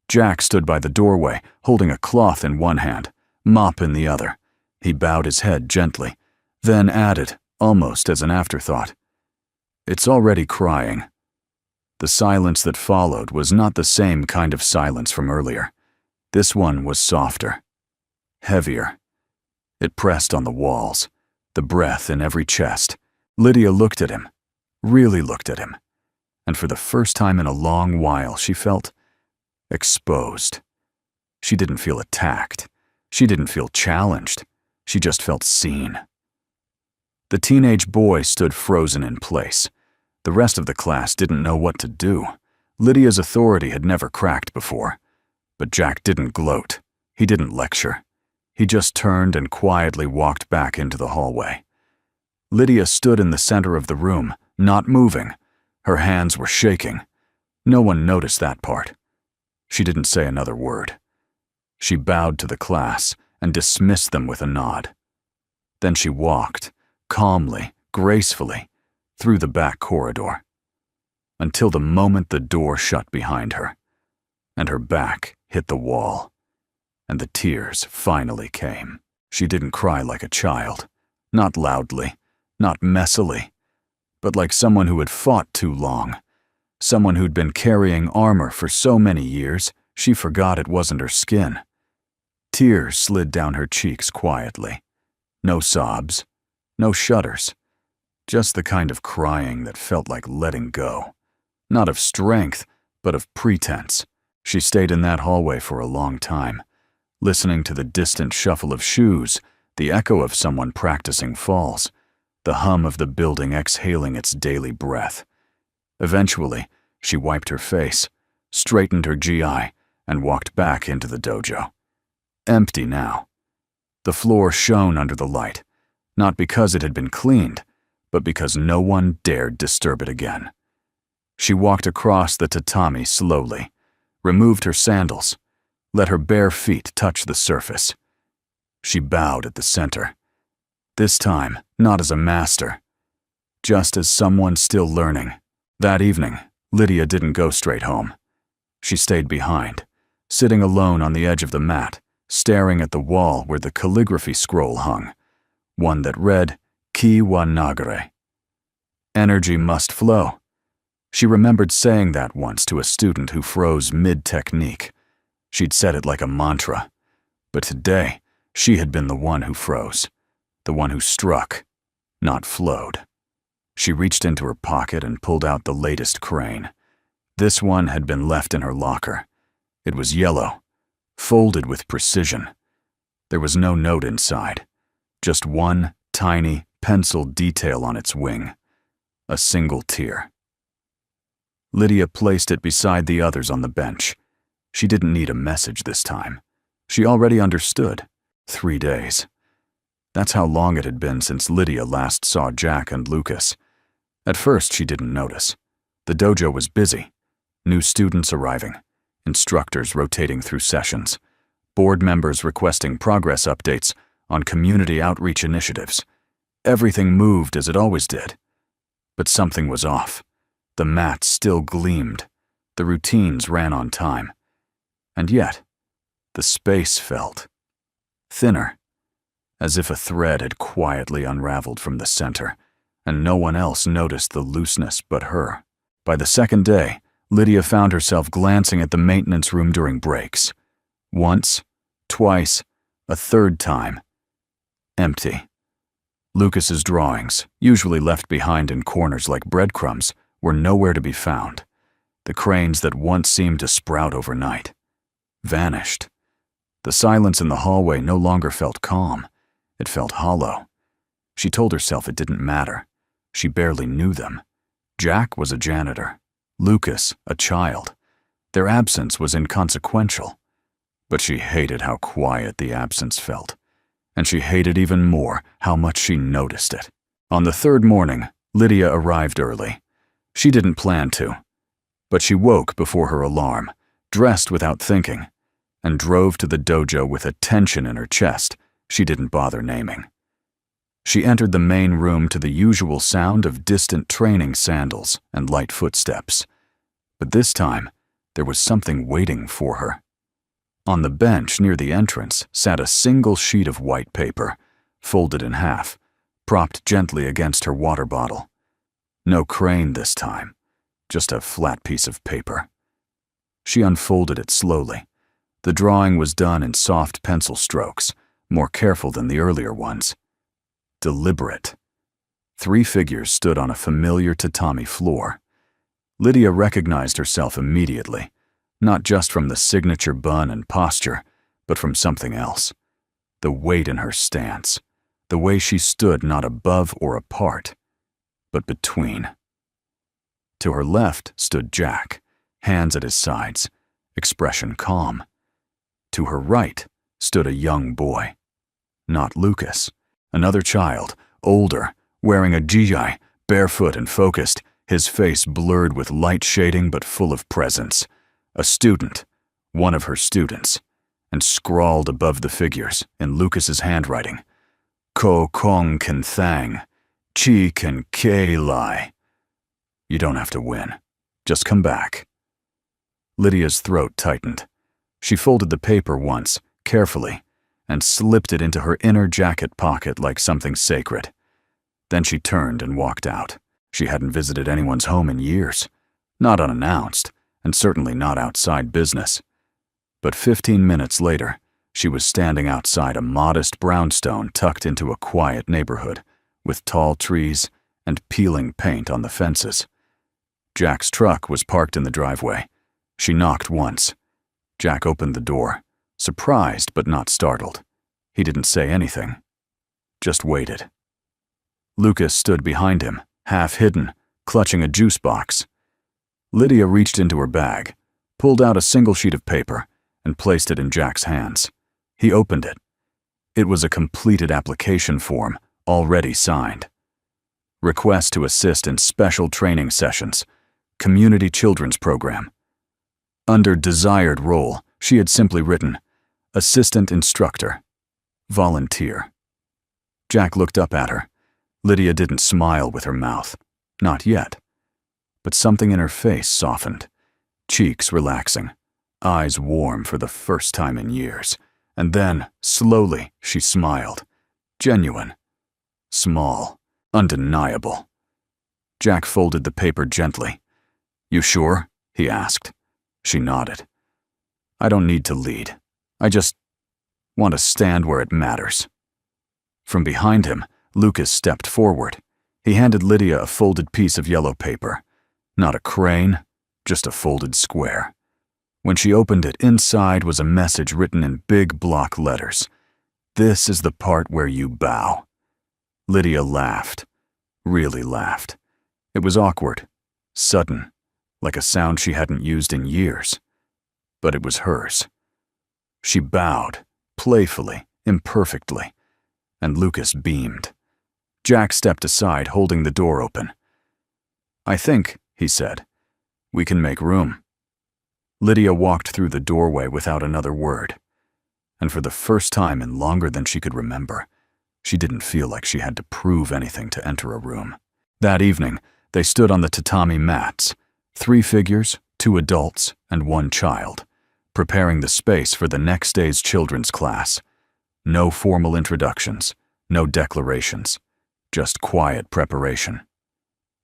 Jack stood by the doorway, holding a cloth in one hand, mop in the other. He bowed his head gently, then added, almost as an afterthought, "It's already crying." The silence that followed was not the same kind of silence from earlier. This one was softer, heavier. It pressed on the walls, the breath in every chest. Lydia looked at him, really looked at him, and for the first time in a long while she felt exposed. She didn't feel attacked. She didn't feel challenged. She just felt seen. The teenage boy stood frozen in place. The rest of the class didn't know what to do. Lydia's authority had never cracked before. But Jack didn't gloat. He didn't lecture. He just turned and quietly walked back into the hallway. Lydia stood in the center of the room, not moving. Her hands were shaking. No one noticed that part. She didn't say another word. She bowed to the class and dismissed them with a nod. Then she walked, calmly, gracefully, through the back corridor, until the moment the door shut behind her. and her back hit the wall. And the tears finally came. She didn't cry like a child, not loudly, not messily, but like someone who had fought too long, someone who'd been carrying armor for so many years, she forgot it wasn't her skin. Tears slid down her cheeks quietly. No sobs, no shudders, just the kind of crying that felt like letting go. Not of strength, but of pretense. She stayed in that hallway for a long time, listening to the distant shuffle of shoes, the echo of someone practicing falls, the hum of the building exhaling its daily breath. Eventually, she wiped her face, straightened her GI, and walked back into the dojo. Empty now. The floor shone under the light, not because it had been cleaned, but because no one dared disturb it again. She walked across the tatami slowly, removed her sandals, let her bare feet touch the surface. She bowed at the center. This time, not as a master, just as someone still learning. That evening, Lydia didn't go straight home. She stayed behind, sitting alone on the edge of the mat, staring at the wall where the calligraphy scroll hung, one that read, Ki wa nagare. Energy must flow. She remembered saying that once to a student who froze mid-technique. She'd said it like a mantra, but today, she had been the one who froze, the one who struck, not flowed. She reached into her pocket and pulled out the latest crane. This one had been left in her locker. It was yellow, folded with precision. There was no note inside, just one tiny, penciled detail on its wing, a single tear. Lydia placed it beside the others on the bench. She didn't need a message this time. She already understood. 3 days. That's how long it had been since Lydia last saw Jack and Lucas. At first, she didn't notice. The dojo was busy. New students arriving, instructors rotating through sessions, board members requesting progress updates on community outreach initiatives. Everything moved as it always did. But something was off. The mats still gleamed. The routines ran on time. And yet, the space felt thinner, as if a thread had quietly unraveled from the center, and no one else noticed the looseness but her. By the second day, Lydia found herself glancing at the maintenance room during breaks. Once, twice, a third time. Empty. Lucas's drawings, usually left behind in corners like breadcrumbs, were nowhere to be found. The cranes that once seemed to sprout overnight vanished. The silence in the hallway no longer felt calm. It felt hollow. She told herself it didn't matter. She barely knew them. Jack was a janitor. Lucas, a child. Their absence was inconsequential. But she hated how quiet the absence felt. And she hated even more how much she noticed it. On the third morning, Lydia arrived early. She didn't plan to. But she woke before her alarm, dressed without thinking, and drove to the dojo with a tension in her chest she didn't bother naming. She entered the main room to the usual sound of distant training sandals and light footsteps. But this time, there was something waiting for her. On the bench near the entrance sat a single sheet of white paper, folded in half, propped gently against her water bottle. No crane this time, just a flat piece of paper. She unfolded it slowly. The drawing was done in soft pencil strokes, more careful than the earlier ones. Deliberate. 3 figures stood on a familiar tatami floor. Lydia recognized herself immediately, not just from the signature bun and posture, but from something else. The weight in her stance, the way she stood not above or apart, but between. To her left stood Jack, hands at his sides, expression calm. To her right stood a young boy. Not Lucas. Another child, older, wearing a jijai, barefoot and focused, his face blurred with light shading but full of presence. A student, one of her students, and scrawled above the figures in Lucas's handwriting, Ko Kong Kan Thang, Chi Kan Kei Lai. You don't have to win. Just come back. Lydia's throat tightened. She folded the paper once, carefully, and slipped it into her inner jacket pocket like something sacred. Then she turned and walked out. She hadn't visited anyone's home in years, not unannounced, and certainly not outside business. But 15 minutes later, she was standing outside a modest brownstone tucked into a quiet neighborhood, with tall trees and peeling paint on the fences. Jack's truck was parked in the driveway. She knocked once. Jack opened the door, surprised but not startled. He didn't say anything, just waited. Lucas stood behind him, half hidden, clutching a juice box. Lydia reached into her bag, pulled out a single sheet of paper, and placed it in Jack's hands. He opened it. It was a completed application form, already signed. Request to assist in special training sessions, community children's program. Under desired role, she had simply written, assistant instructor, volunteer. Jack looked up at her. Lydia didn't smile with her mouth, not yet. But something in her face softened, cheeks relaxing, eyes warm for the first time in years. And then, slowly, she smiled. Genuine. Small. Undeniable. Jack folded the paper gently. You sure? He asked. She nodded. I don't need to lead. I just want to stand where it matters. From behind him, Lucas stepped forward. He handed Lydia a folded piece of yellow paper. Not a crane, just a folded square. When she opened it, inside was a message written in big block letters. This is the part where you bow. Lydia laughed. Really laughed. It was awkward, sudden, like a sound she hadn't used in years. But it was hers. She bowed, playfully, imperfectly, and Lucas beamed. Jack stepped aside, holding the door open. I think, he said, we can make room. Lydia walked through the doorway without another word. And for the first time in longer than she could remember, she didn't feel like she had to prove anything to enter a room. That evening, they stood on the tatami mats, 3 figures, 2 adults, and 1 child, preparing the space for the next day's children's class. No formal introductions, no declarations, just quiet preparation.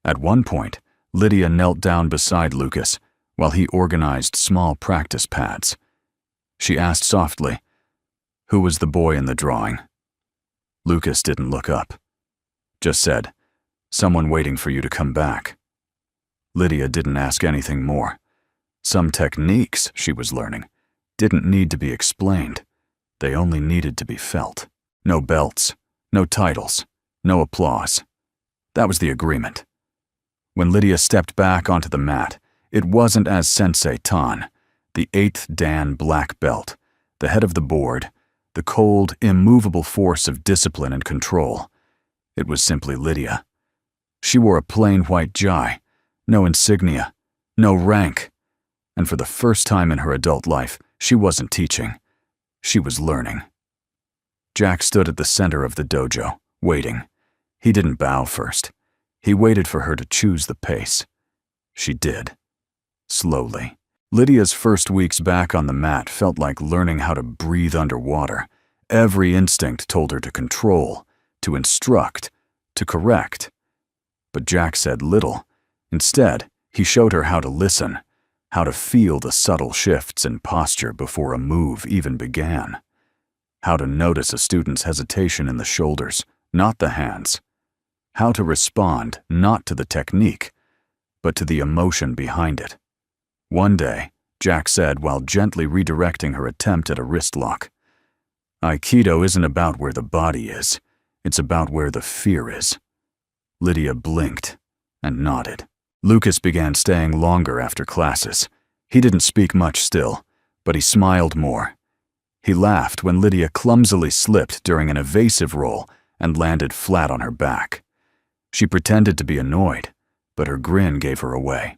At one point, Lydia knelt down beside Lucas while he organized small practice pads. She asked softly, "Who was the boy in the drawing?" Lucas didn't look up. Just said, "Someone waiting for you to come back." Lydia didn't ask anything more. Some techniques she was learning didn't need to be explained. They only needed to be felt. No belts, no titles, no applause. That was the agreement. When Lydia stepped back onto the mat, it wasn't as Sensei Tan, the 8th Dan black belt, the head of the board, the cold, immovable force of discipline and control. It was simply Lydia. She wore a plain white jai, no insignia, no rank, and for the first time in her adult life, she wasn't teaching. She was learning. Jack stood at the center of the dojo, waiting. He didn't bow first. He waited for her to choose the pace. She did. Slowly. Lydia's first weeks back on the mat felt like learning how to breathe underwater. Every instinct told her to control, to instruct, to correct. But Jack said little. Instead, he showed her how to listen, how to feel the subtle shifts in posture before a move even began, how to notice a student's hesitation in the shoulders, not the hands, how to respond not to the technique, but to the emotion behind it. One day, Jack said while gently redirecting her attempt at a wrist lock, "Aikido isn't about where the body is, it's about where the fear is." Lydia blinked and nodded. Lucas began staying longer after classes. He didn't speak much still, but he smiled more. He laughed when Lydia clumsily slipped during an evasive roll and landed flat on her back. She pretended to be annoyed, but her grin gave her away.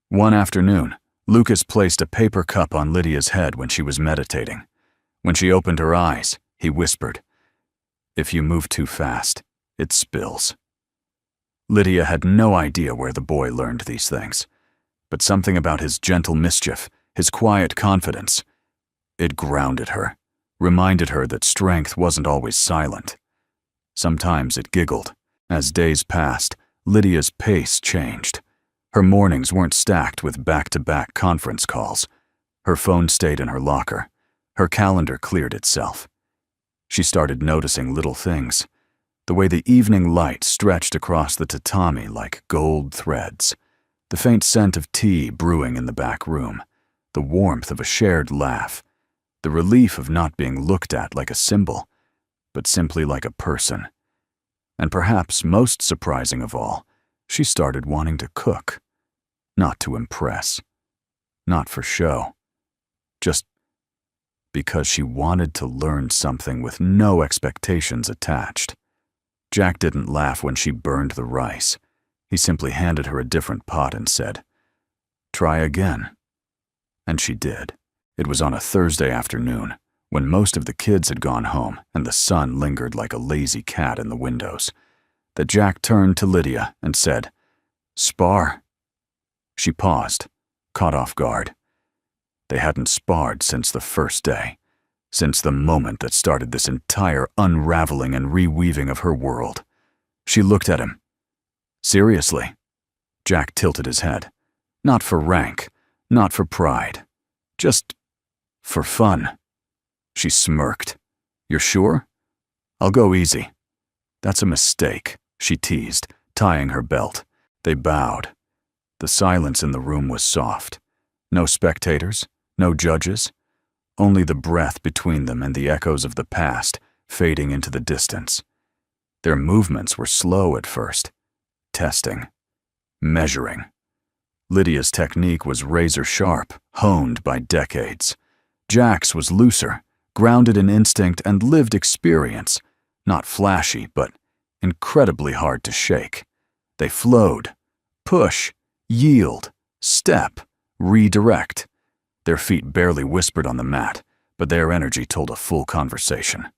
One afternoon, Lucas placed a paper cup on Lydia's head when she was meditating. When she opened her eyes, he whispered, "If you move too fast, it spills." Lydia had no idea where the boy learned these things, but something about his gentle mischief, his quiet confidence, it grounded her, reminded her that strength wasn't always silent. Sometimes it giggled. As days passed, Lydia's pace changed. Her mornings weren't stacked with back-to-back conference calls. Her phone stayed in her locker. Her calendar cleared itself. She started noticing little things. The way the evening light stretched across the tatami like gold threads. The faint scent of tea brewing in the back room. The warmth of a shared laugh. The relief of not being looked at like a symbol, but simply like a person. And perhaps most surprising of all, she started wanting to cook. Not to impress. Not for show. Just because she wanted to learn something with no expectations attached. Jack didn't laugh when she burned the rice. He simply handed her a different pot and said, "Try again." And she did. It was on a Thursday afternoon, when most of the kids had gone home and the sun lingered like a lazy cat in the windows, that Jack turned to Lydia and said, "SPAR." She paused, caught off guard. They hadn't sparred since the first day, since the moment that started this entire unraveling and reweaving of her world. She looked at him. "Seriously?" Jack tilted his head. "Not for rank, not for pride. Just for fun." She smirked. "You're sure? I'll go easy." "That's a mistake," she teased, tying her belt. They bowed. The silence in the room was soft. No spectators, no judges, only the breath between them and the echoes of the past fading into the distance. Their movements were slow at first. Testing. Measuring. Lydia's technique was razor-sharp, honed by decades. Jack's was looser, grounded in instinct and lived experience, not flashy, but incredibly hard to shake. They flowed. Push, yield, step, redirect. Their feet barely whispered on the mat, but their energy told a full conversation.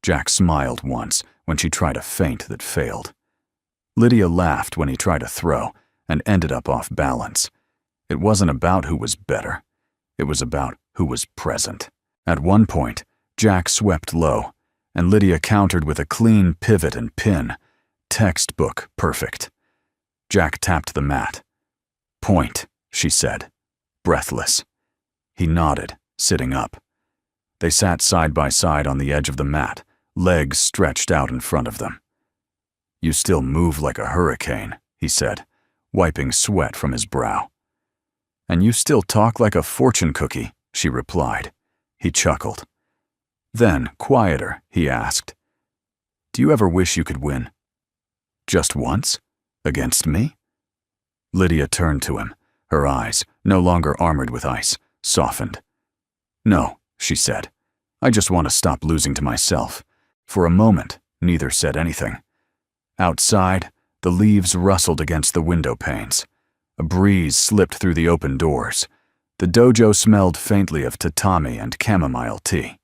Jack smiled once when she tried a feint that failed. Lydia laughed when he tried a throw and ended up off balance. It wasn't about who was better. It was about who was present. At one point, Jack swept low, and Lydia countered with a clean pivot and pin. Textbook perfect. Jack tapped the mat. "Point," she said, breathless. He nodded, sitting up. They sat side by side on the edge of the mat, legs stretched out in front of them. "You still move like a hurricane," he said, wiping sweat from his brow. "And you still talk like a fortune cookie," she replied. He chuckled. Then, quieter, he asked, "Do you ever wish you could win? Just once? Against me?" Lydia turned to him, her eyes, no longer armored with ice, softened. "No," she said. "I just want to stop losing to myself." For a moment, neither said anything. Outside, the leaves rustled against the window panes. A breeze slipped through the open doors. The dojo smelled faintly of tatami and chamomile tea.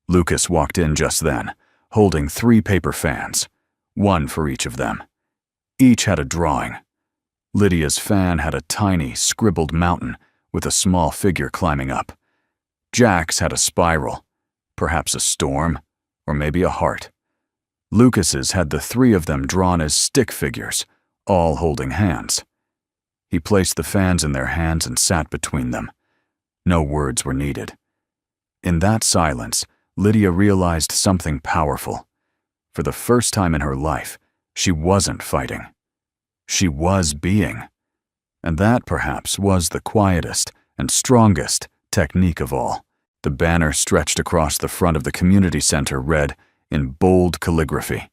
Lucas walked in just then, holding 3 paper fans, one for each of them. Each had a drawing. Lydia's fan had a tiny, scribbled mountain with a small figure climbing up. Jack's had a spiral, perhaps a storm, or maybe a heart. Lucas's had the 3 of them drawn as stick figures, all holding hands. He placed the fans in their hands and sat between them. No words were needed. In that silence, Lydia realized something powerful. For the first time in her life, she wasn't fighting. She was being. And that, perhaps, was the quietest and strongest technique of all. The banner stretched across the front of the community center read, in bold calligraphy,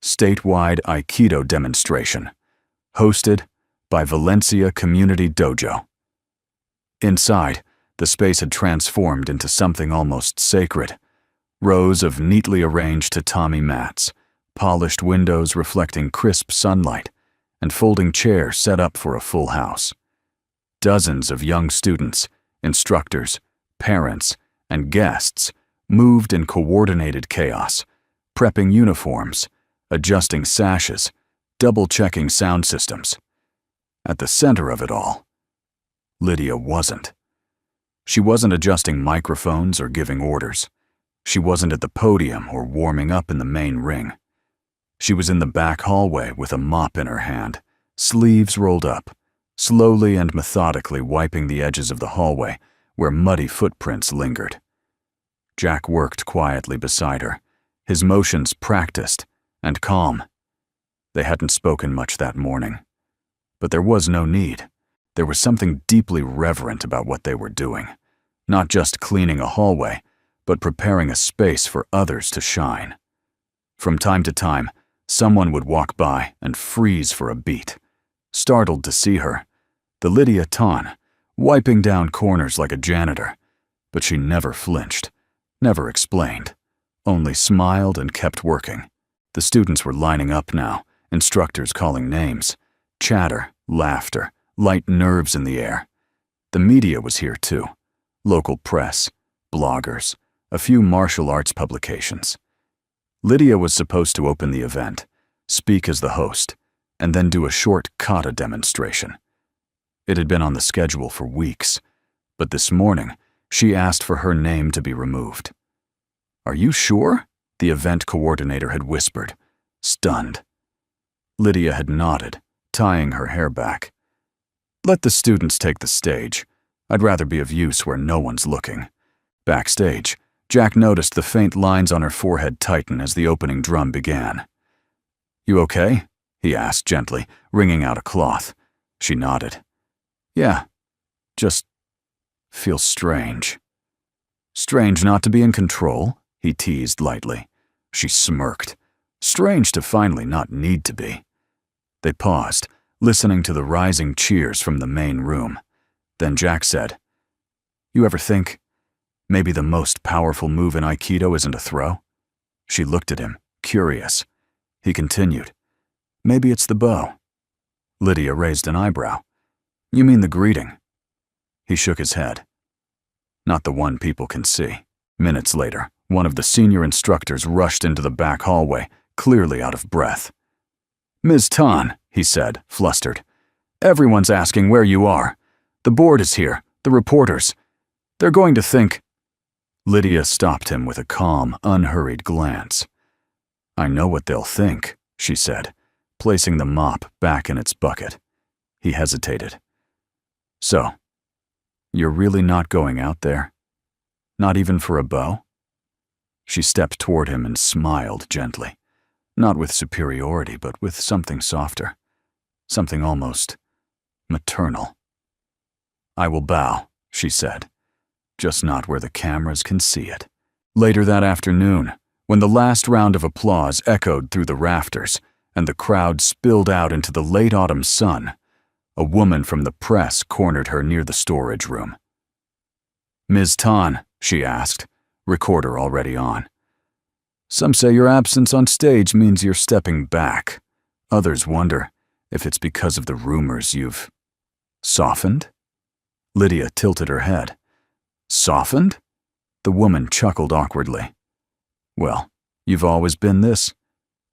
"Statewide Aikido Demonstration, hosted by Valencia Community Dojo." Inside, the space had transformed into something almost sacred. Rows of neatly arranged tatami mats, polished windows reflecting crisp sunlight, and folding chairs set up for a full house. Dozens of young students, instructors, parents, and guests moved in coordinated chaos, prepping uniforms, adjusting sashes, double-checking sound systems. At the center of it all, Lydia wasn't. She wasn't adjusting microphones or giving orders. She wasn't at the podium or warming up in the main ring. She was in the back hallway with a mop in her hand, sleeves rolled up, slowly and methodically wiping the edges of the hallway where muddy footprints lingered. Jack worked quietly beside her, his motions practiced and calm. They hadn't spoken much that morning. But there was no need. There was something deeply reverent about what they were doing. Not just cleaning a hallway, but preparing a space for others to shine. From time to time, someone would walk by and freeze for a beat, startled to see her, the Lydia Tahn, wiping down corners like a janitor. But she never flinched, never explained, only smiled and kept working. The students were lining up now, instructors calling names, chatter, laughter, light nerves in the air. The media was here too, local press, bloggers, a few martial arts publications. Lydia was supposed to open the event, speak as the host, and then do a short kata demonstration. It had been on the schedule for weeks, but this morning she asked for her name to be removed. "Are you sure?" the event coordinator had whispered, stunned. Lydia had nodded, tying her hair back. "Let the students take the stage. I'd rather be of use where no one's looking." Backstage, Jack noticed the faint lines on her forehead tighten as the opening drum began. "You okay?" he asked gently, wringing out a cloth. She nodded. "Yeah, just feels strange." "Strange not to be in control?" he teased lightly. She smirked. Strange to finally not need to be. They paused, listening to the rising cheers from the main room. Then Jack said, "You ever think maybe the most powerful move in Aikido isn't a throw?" She looked at him, curious. He continued, "Maybe it's the bow." Lydia raised an eyebrow. "You mean the greeting?" He shook his head. "Not the one people can see." Minutes later, one of the senior instructors rushed into the back hallway, clearly out of breath. "Ms. Tahn," he said, flustered. "Everyone's asking where you are. The board is here, the reporters. They're going to think—" Lydia stopped him with a calm, unhurried glance. "I know what they'll think," she said, placing the mop back in its bucket. He hesitated. "So, you're really not going out there? Not even for a bow?" She stepped toward him and smiled gently. Not with superiority, but with something softer. Something almost maternal. "I will bow," she said. "Just not where the cameras can see it." Later that afternoon, when the last round of applause echoed through the rafters and the crowd spilled out into the late autumn sun, a woman from the press cornered her near the storage room. "Ms. Tahn," she asked, recorder already on. "Some say your absence on stage means you're stepping back. Others wonder if it's because of the rumors you've softened." Lydia tilted her head. "Softened?" The woman chuckled awkwardly. "Well, you've always been this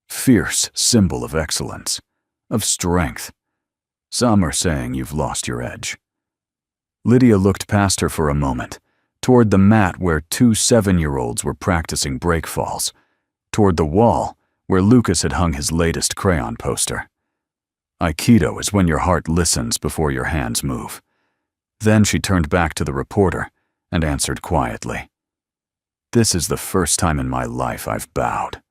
fierce symbol of excellence, of strength. Some are saying you've lost your edge." Lydia looked past her for a moment, toward the mat where 2 7-year-olds were practicing break falls, toward the wall where Lucas had hung his latest crayon poster. Aikido is when your heart listens before your hands move. Then she turned back to the reporter and answered quietly, "This is the first time in my life I've bowed,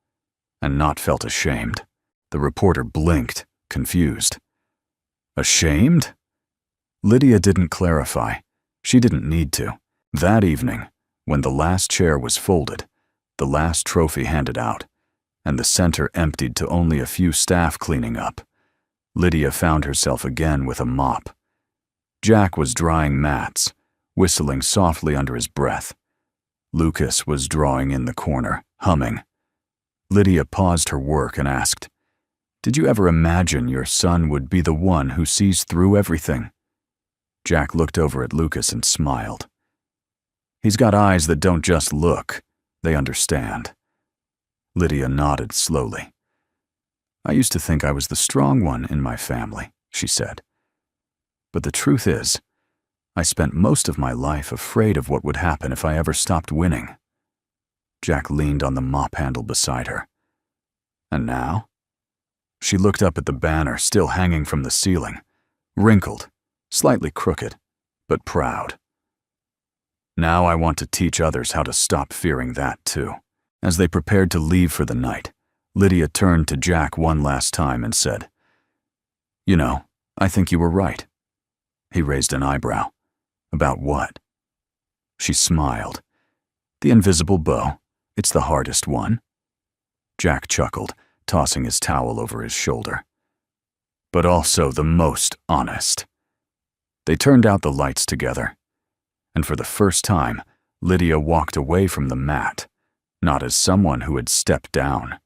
and not felt ashamed." The reporter blinked, confused. "Ashamed?" Lydia didn't clarify. She didn't need to. That evening, when the last chair was folded, the last trophy handed out, and the center emptied to only a few staff cleaning up, Lydia found herself again with a mop. Jack was drying mats, whistling softly under his breath. Lucas was drawing in the corner, humming. Lydia paused her work and asked, "Did you ever imagine your son would be the one who sees through everything?" Jack looked over at Lucas and smiled. "He's got eyes that don't just look, they understand." Lydia nodded slowly. "I used to think I was the strong one in my family," she said. But the truth is, I spent most of my life afraid of what would happen if I ever stopped winning. Jack leaned on the mop handle beside her. And now? She looked up at the banner still hanging from the ceiling, wrinkled, slightly crooked, but proud. Now I want to teach others how to stop fearing that too. As they prepared to leave for the night, Lydia turned to Jack one last time and said, "You know, I think you were right." He raised an eyebrow. "About what?" She smiled. "The invisible bow. It's the hardest one." Jack chuckled, tossing his towel over his shoulder. "But also the most honest." They turned out the lights together, and for the first time, Lydia walked away from the mat, not as someone who had stepped down,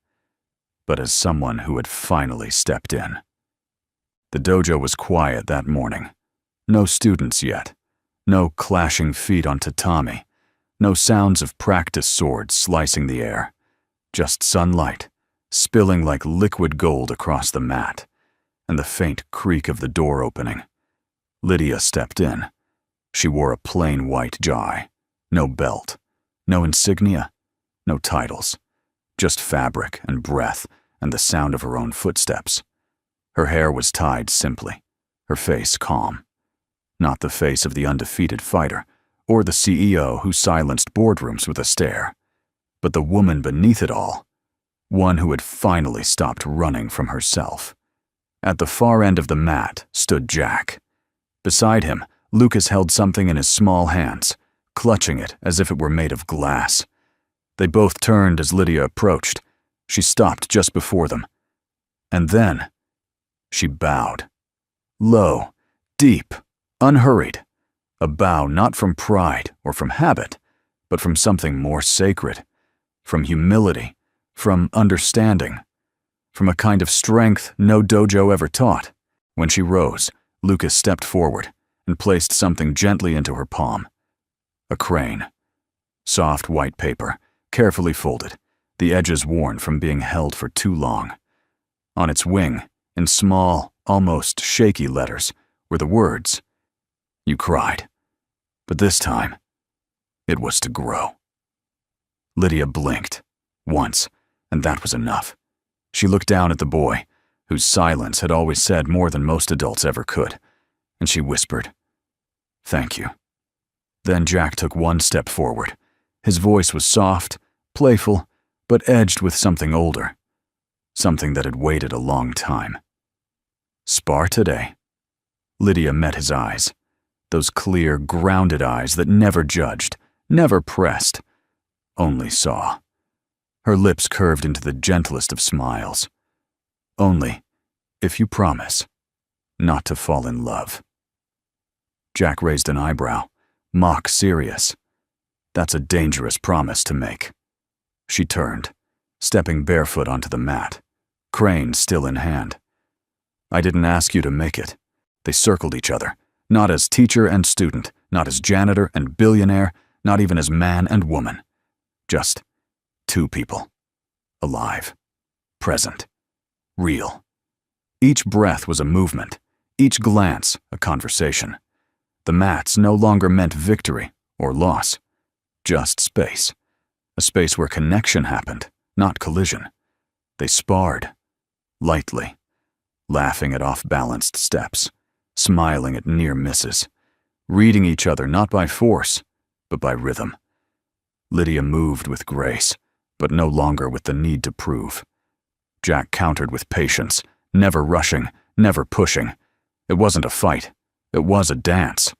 but as someone who had finally stepped in. The dojo was quiet that morning. No students yet. No clashing feet on tatami. No sounds of practice swords slicing the air. Just sunlight, spilling like liquid gold across the mat, and the faint creak of the door opening. Lydia stepped in. She wore a plain white jai. No belt. No insignia. No titles. Just fabric and breath and the sound of her own footsteps. Her hair was tied simply. Her face calm. Not the face of the undefeated fighter, or the CEO who silenced boardrooms with a stare, but the woman beneath it all, one who had finally stopped running from herself. At the far end of the mat stood Jack. Beside him, Lucas held something in his small hands, clutching it as if it were made of glass. They both turned as Lydia approached. She stopped just before them. And then, she bowed. Low, deep, unhurried. A bow not from pride or from habit, but from something more sacred. From humility, from understanding, from a kind of strength no dojo ever taught. When she rose, Lucas stepped forward and placed something gently into her palm. A crane. Soft white paper, carefully folded, the edges worn from being held for too long. On its wing, in small, almost shaky letters, were the words, "You cried, but this time, it was to grow." Lydia blinked, once, and that was enough. She looked down at the boy, whose silence had always said more than most adults ever could, and she whispered, "Thank you." Then Jack took one step forward. His voice was soft, playful, but edged with something older, something that had waited a long time. "Spar today?" Lydia met his eyes, those clear, grounded eyes that never judged, never pressed, only saw. Her lips curved into the gentlest of smiles. "Only, if you promise, not to fall in love." Jack raised an eyebrow, mock serious. "That's a dangerous promise to make." She turned, stepping barefoot onto the mat, crane still in hand. "I didn't ask you to make it." They circled each other, not as teacher and student, not as janitor and billionaire, not even as man and woman. Just two people. Alive. Present. Real. Each breath was a movement, each glance a conversation. The mats no longer meant victory or loss, just space. A space where connection happened, not collision. They sparred, lightly, laughing at off-balanced steps, smiling at near misses, reading each other not by force, but by rhythm. Lydia moved with grace, but no longer with the need to prove. Jack countered with patience, never rushing, never pushing. It wasn't a fight. It was a dance.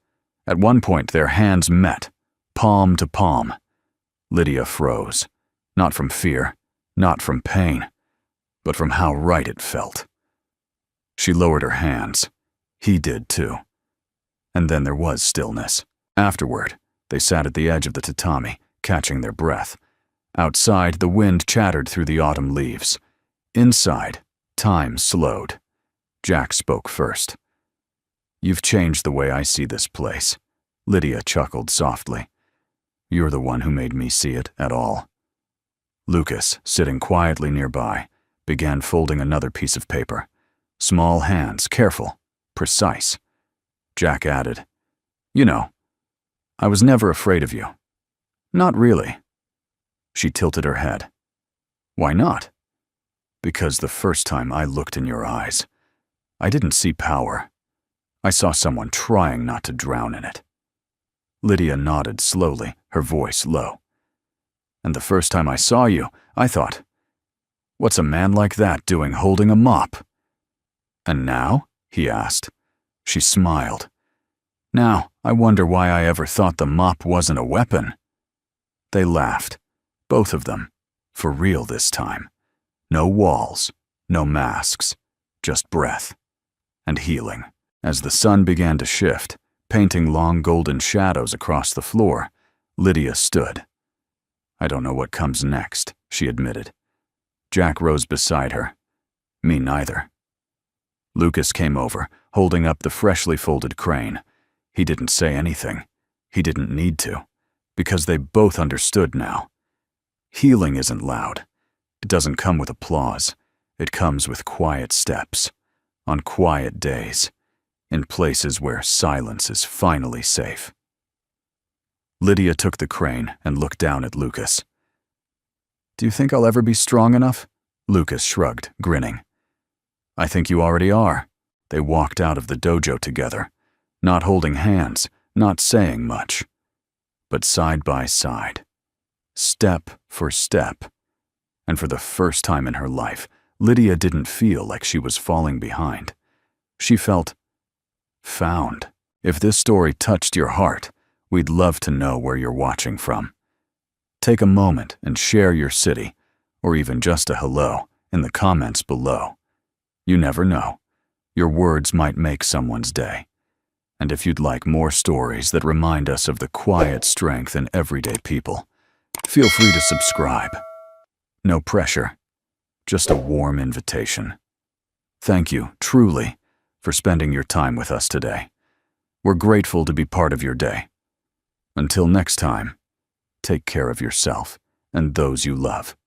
At one point, their hands met, palm to palm. Lydia froze, not from fear, not from pain, but from how right it felt. She lowered her hands. He did too. And then there was stillness. Afterward, they sat at the edge of the tatami, catching their breath. Outside, the wind chattered through the autumn leaves. Inside, time slowed. Jack spoke first. "You've changed the way I see this place." Lydia chuckled softly. "You're the one who made me see it at all." Lucas, sitting quietly nearby, began folding another piece of paper. Small hands, careful, precise. Jack added, "You know, I was never afraid of you." "Not really." She tilted her head. "Why not?" "Because the first time I looked in your eyes, I didn't see power. I saw someone trying not to drown in it." Lydia nodded slowly, her voice low. "And the first time I saw you, I thought, what's a man like that doing holding a mop?" "And now?" he asked. She smiled. "Now, I wonder why I ever thought the mop wasn't a weapon." They laughed, both of them, for real this time. No walls, no masks, just breath and healing. As the sun began to shift, painting long golden shadows across the floor, Lydia stood. "I don't know what comes next," she admitted. Jack rose beside her. "Me neither." Lucas came over, holding up the freshly folded crane. He didn't say anything. He didn't need to, because they both understood now. Healing isn't loud. It doesn't come with applause. It comes with quiet steps, on quiet days, in places where silence is finally safe. Lydia took the crane and looked down at Lucas. "Do you think I'll ever be strong enough?" Lucas shrugged, grinning. "I think you already are." They walked out of the dojo together, not holding hands, not saying much, but side by side, step for step. And for the first time in her life, Lydia didn't feel like she was falling behind. She felt found. If this story touched your heart, we'd love to know where you're watching from. Take a moment and share your city, or even just a hello, in the comments below. You never know. Your words might make someone's day. And if you'd like more stories that remind us of the quiet strength in everyday people, feel free to subscribe. No pressure, just a warm invitation. Thank you, truly, for spending your time with us today. We're grateful to be part of your day. Until next time, take care of yourself and those you love.